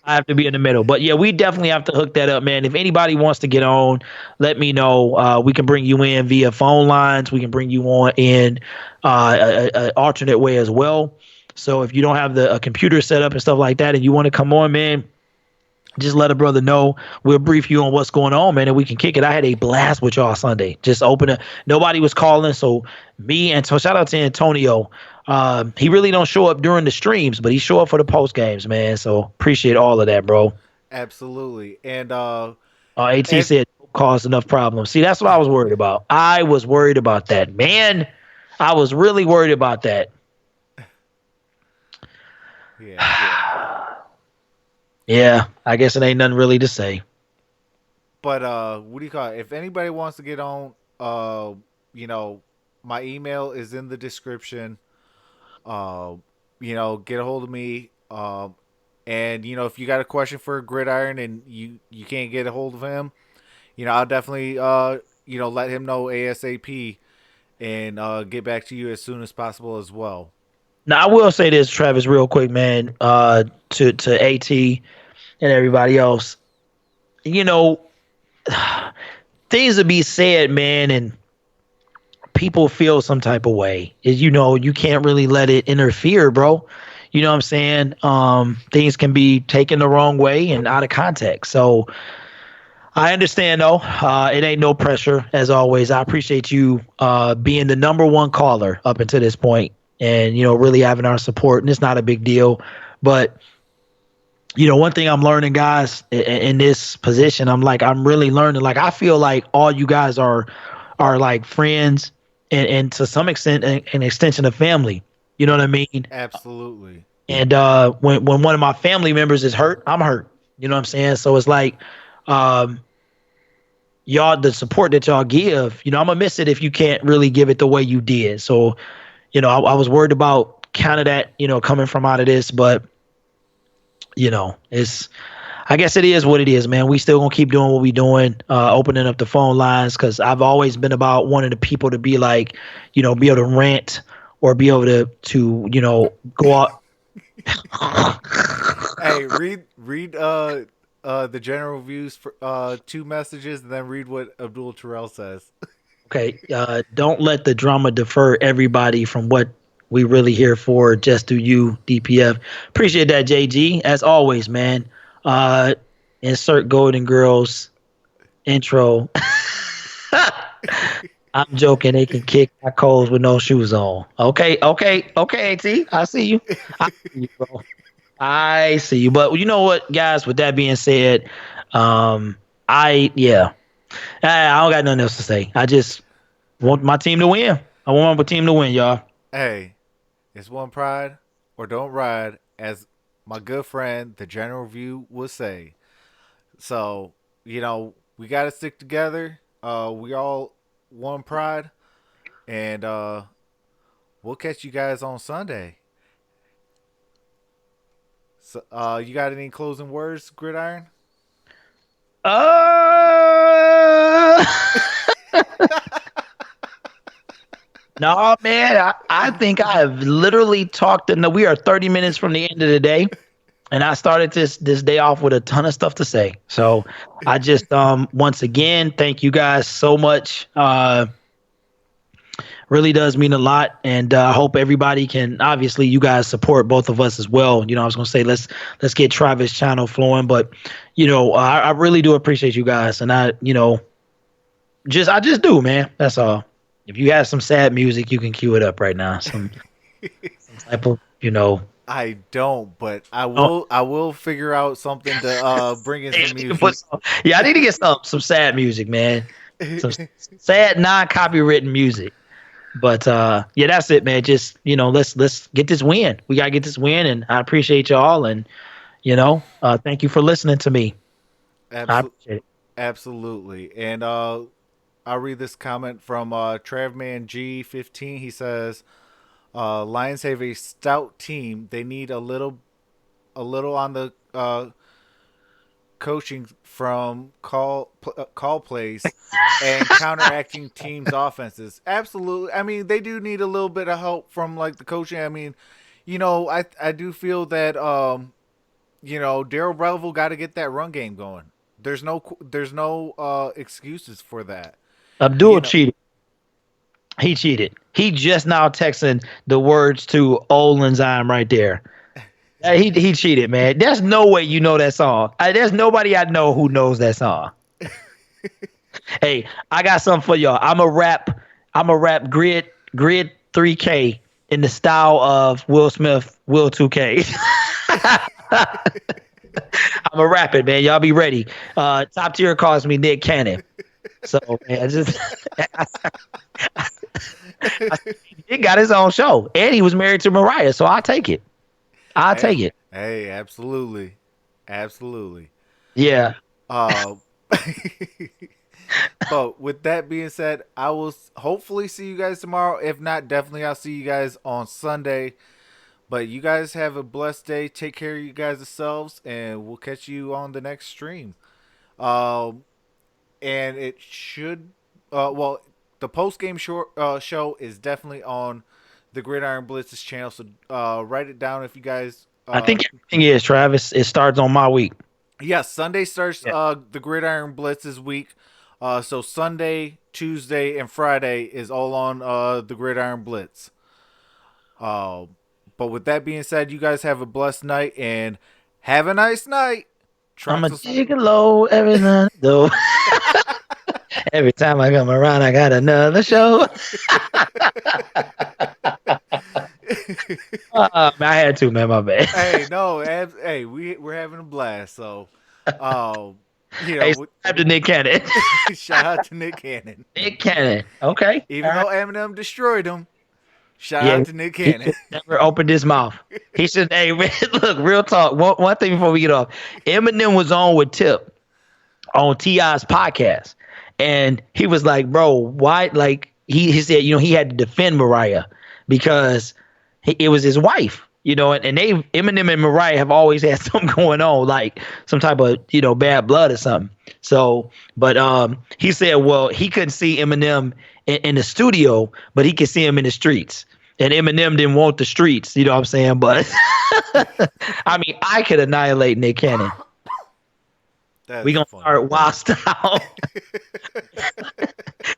I have to be in the middle. But yeah, we definitely have to hook that up, man. If anybody wants to get on, let me know. We can bring you in via phone lines. We can bring you on in a alternate way as well. So if you don't have a computer set up and stuff like that, and you want to come on, man, just let a brother know. We'll brief you on what's going on, man, and we can kick it. I had a blast with y'all Sunday. Just open it. Nobody was calling, so me and so shout out to Antonio. He really don't show up during the streams, but he show up for the post games, man. So appreciate all of that, bro. Absolutely. And At if said don't cause enough problems. See, that's what I was worried about. I was worried about that, man. I was really worried about that. yeah. Yeah, I guess it ain't nothing really to say. But what do you call it? If anybody wants to get on, you know, my email is in the description. Uh, get a hold of me. And if you got a question for Gridiron and you can't get a hold of him, I'll definitely let him know ASAP and get back to you as soon as possible as well. Now I will say this, Travis, real quick, man. To At and everybody else, you know, things to be said, man, and people feel some type of way. You can't really let it interfere, bro. You know what I'm saying? Things can be taken the wrong way and out of context. So I understand though. It ain't no pressure as always. I appreciate you being the number one caller up until this point and really having our support. And it's not a big deal. But one thing I'm learning, guys, in this position, I'm really learning. Like I feel like all you guys are like friends and to some extent an extension of family. You know what I mean? Absolutely. And when one of my family members is hurt, I'm hurt. You know what I'm saying? So it's like um, y'all, the support that y'all give, I'm gonna miss it if you can't really give it the way you did. So, I was worried about kind of that, coming from out of this, but it's I guess it is what it is, man. We still gonna keep doing what we doing, opening up the phone lines because I've always been about wanting the people to be like, be able to rant or be able to go out. Hey, read the general views for two messages, and then read what Abdul Terrell says. Okay, don't let the drama defer everybody from what we really here for. Just do you, DPF. Appreciate that, JG. As always, man. Uh, insert Golden Girls intro. I'm joking. They can kick my coals with no shoes on. Okay, okay, okay, AT. I see you. I see you, bro. I see you. But you know what, guys? With that being said, yeah, I don't got nothing else to say. I just want my team to win. I want my team to win, y'all. Hey, it's one pride or don't ride, as my good friend the General View would say. So, we got to stick together. We all one pride, and we'll catch you guys on Sunday. So, you got any closing words, Gridiron? Uh, no, man. I think I have literally talked. No, we are 30 minutes from the end of the day, and I started this day off with a ton of stuff to say. So I just once again thank you guys so much. Really does mean a lot, and I hope everybody can. Obviously, you guys support both of us as well. I was gonna say let's get Travis' channel flowing, but I really do appreciate you guys, and I just do, man. That's all. If you have some sad music, you can cue it up right now. Some type of I don't, but I Oh, will. I will figure out something to bring in hey, some I need to put music. yeah, I need to get some sad music, man. Some sad non-copywritten music. But yeah, that's it, man. Just let's get this win. We gotta get this win, and I appreciate y'all. And thank you for listening to me. I Absolutely, appreciate it. absolutely. And I'll read this comment from Travman G15. He says, "Lions have a stout team. They need a little on the coaching from call plays and counteracting teams' offenses. Absolutely. I mean, they do need a little bit of help from like the coaching. I mean, I do feel that Daryl Breville got to get that run game going. There's no excuses for that. You Abdul know, cheated. He cheated. He just now texting the words to Olin's I'm right there. He cheated, man. There's no way you know that song. There's nobody I know who knows that song. Hey, I got something for y'all. I'm a rap grid 3K in the style of Will Smith, Will 2K. I'm a rap it, man. Y'all be ready. Top tier calls me Nick Cannon. So man, he got his own show, and he was married to Mariah. So I'll take it. I'll take hey, it. hey, absolutely, absolutely. Yeah. Uh, but with that being said, I will hopefully see you guys tomorrow. If not, definitely I'll see you guys on Sunday. But you guys have a blessed day. Take care of you guys yourselves, and we'll catch you on the next stream. Um, and it should, well, the post game show is definitely on the Gridiron Blitz's channel. So write it down if you guys. I think everything is, Travis. It starts on my week. Yes, Sunday starts Yeah. the Gridiron Blitz's week. So Sunday, Tuesday, and Friday is all on the Gridiron Blitz. Uh, but with that being said, you guys have a blessed night and have a nice night. I'm a Troxel. gigolo every night, though. Every time I come around, I got another show. Man, I had to, man. My bad. Hey, no, hey, we're having a blast. So, uh, Hey, you subscribe to Nick Cannon. shout out to Nick Cannon. Nick Cannon. Okay. All Even right. though Eminem destroyed him, shout Yeah, out to Nick he Cannon. should never opened his mouth. He should. Hey, man, look, real talk. One thing before we get off. Eminem was on with Tip on T.I.'s podcast, and he was like, "Bro, why?" Like he said, he had to defend Mariah because it was his wife. And they Eminem and Mariah have always had something going on, like some type of bad blood or something. So, but he said, well, he couldn't see Eminem in the studio, but he could see him in the streets. And Eminem didn't want the streets, you know what I'm saying? But I mean, I could annihilate Nick Cannon. We That's gonna funny. start Wild Style.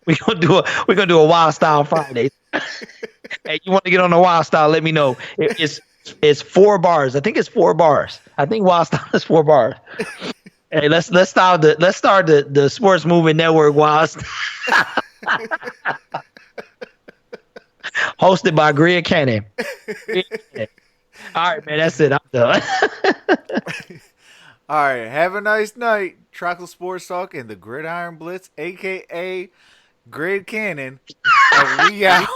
we gonna do a Wild Style Friday. Hey, you want to get on the Wild Style? Let me know. It's 4 bars. I think it's 4 bars. I think Wild Style is 4 bars. Hey, let's start the Sports Movement Network Wild Style, hosted by Greg Cannon. All right, man. That's it. I'm done. All right, have a nice night. Troxel Sports Talk and the Gridiron Blitz, aka Greg Cannon, and we out.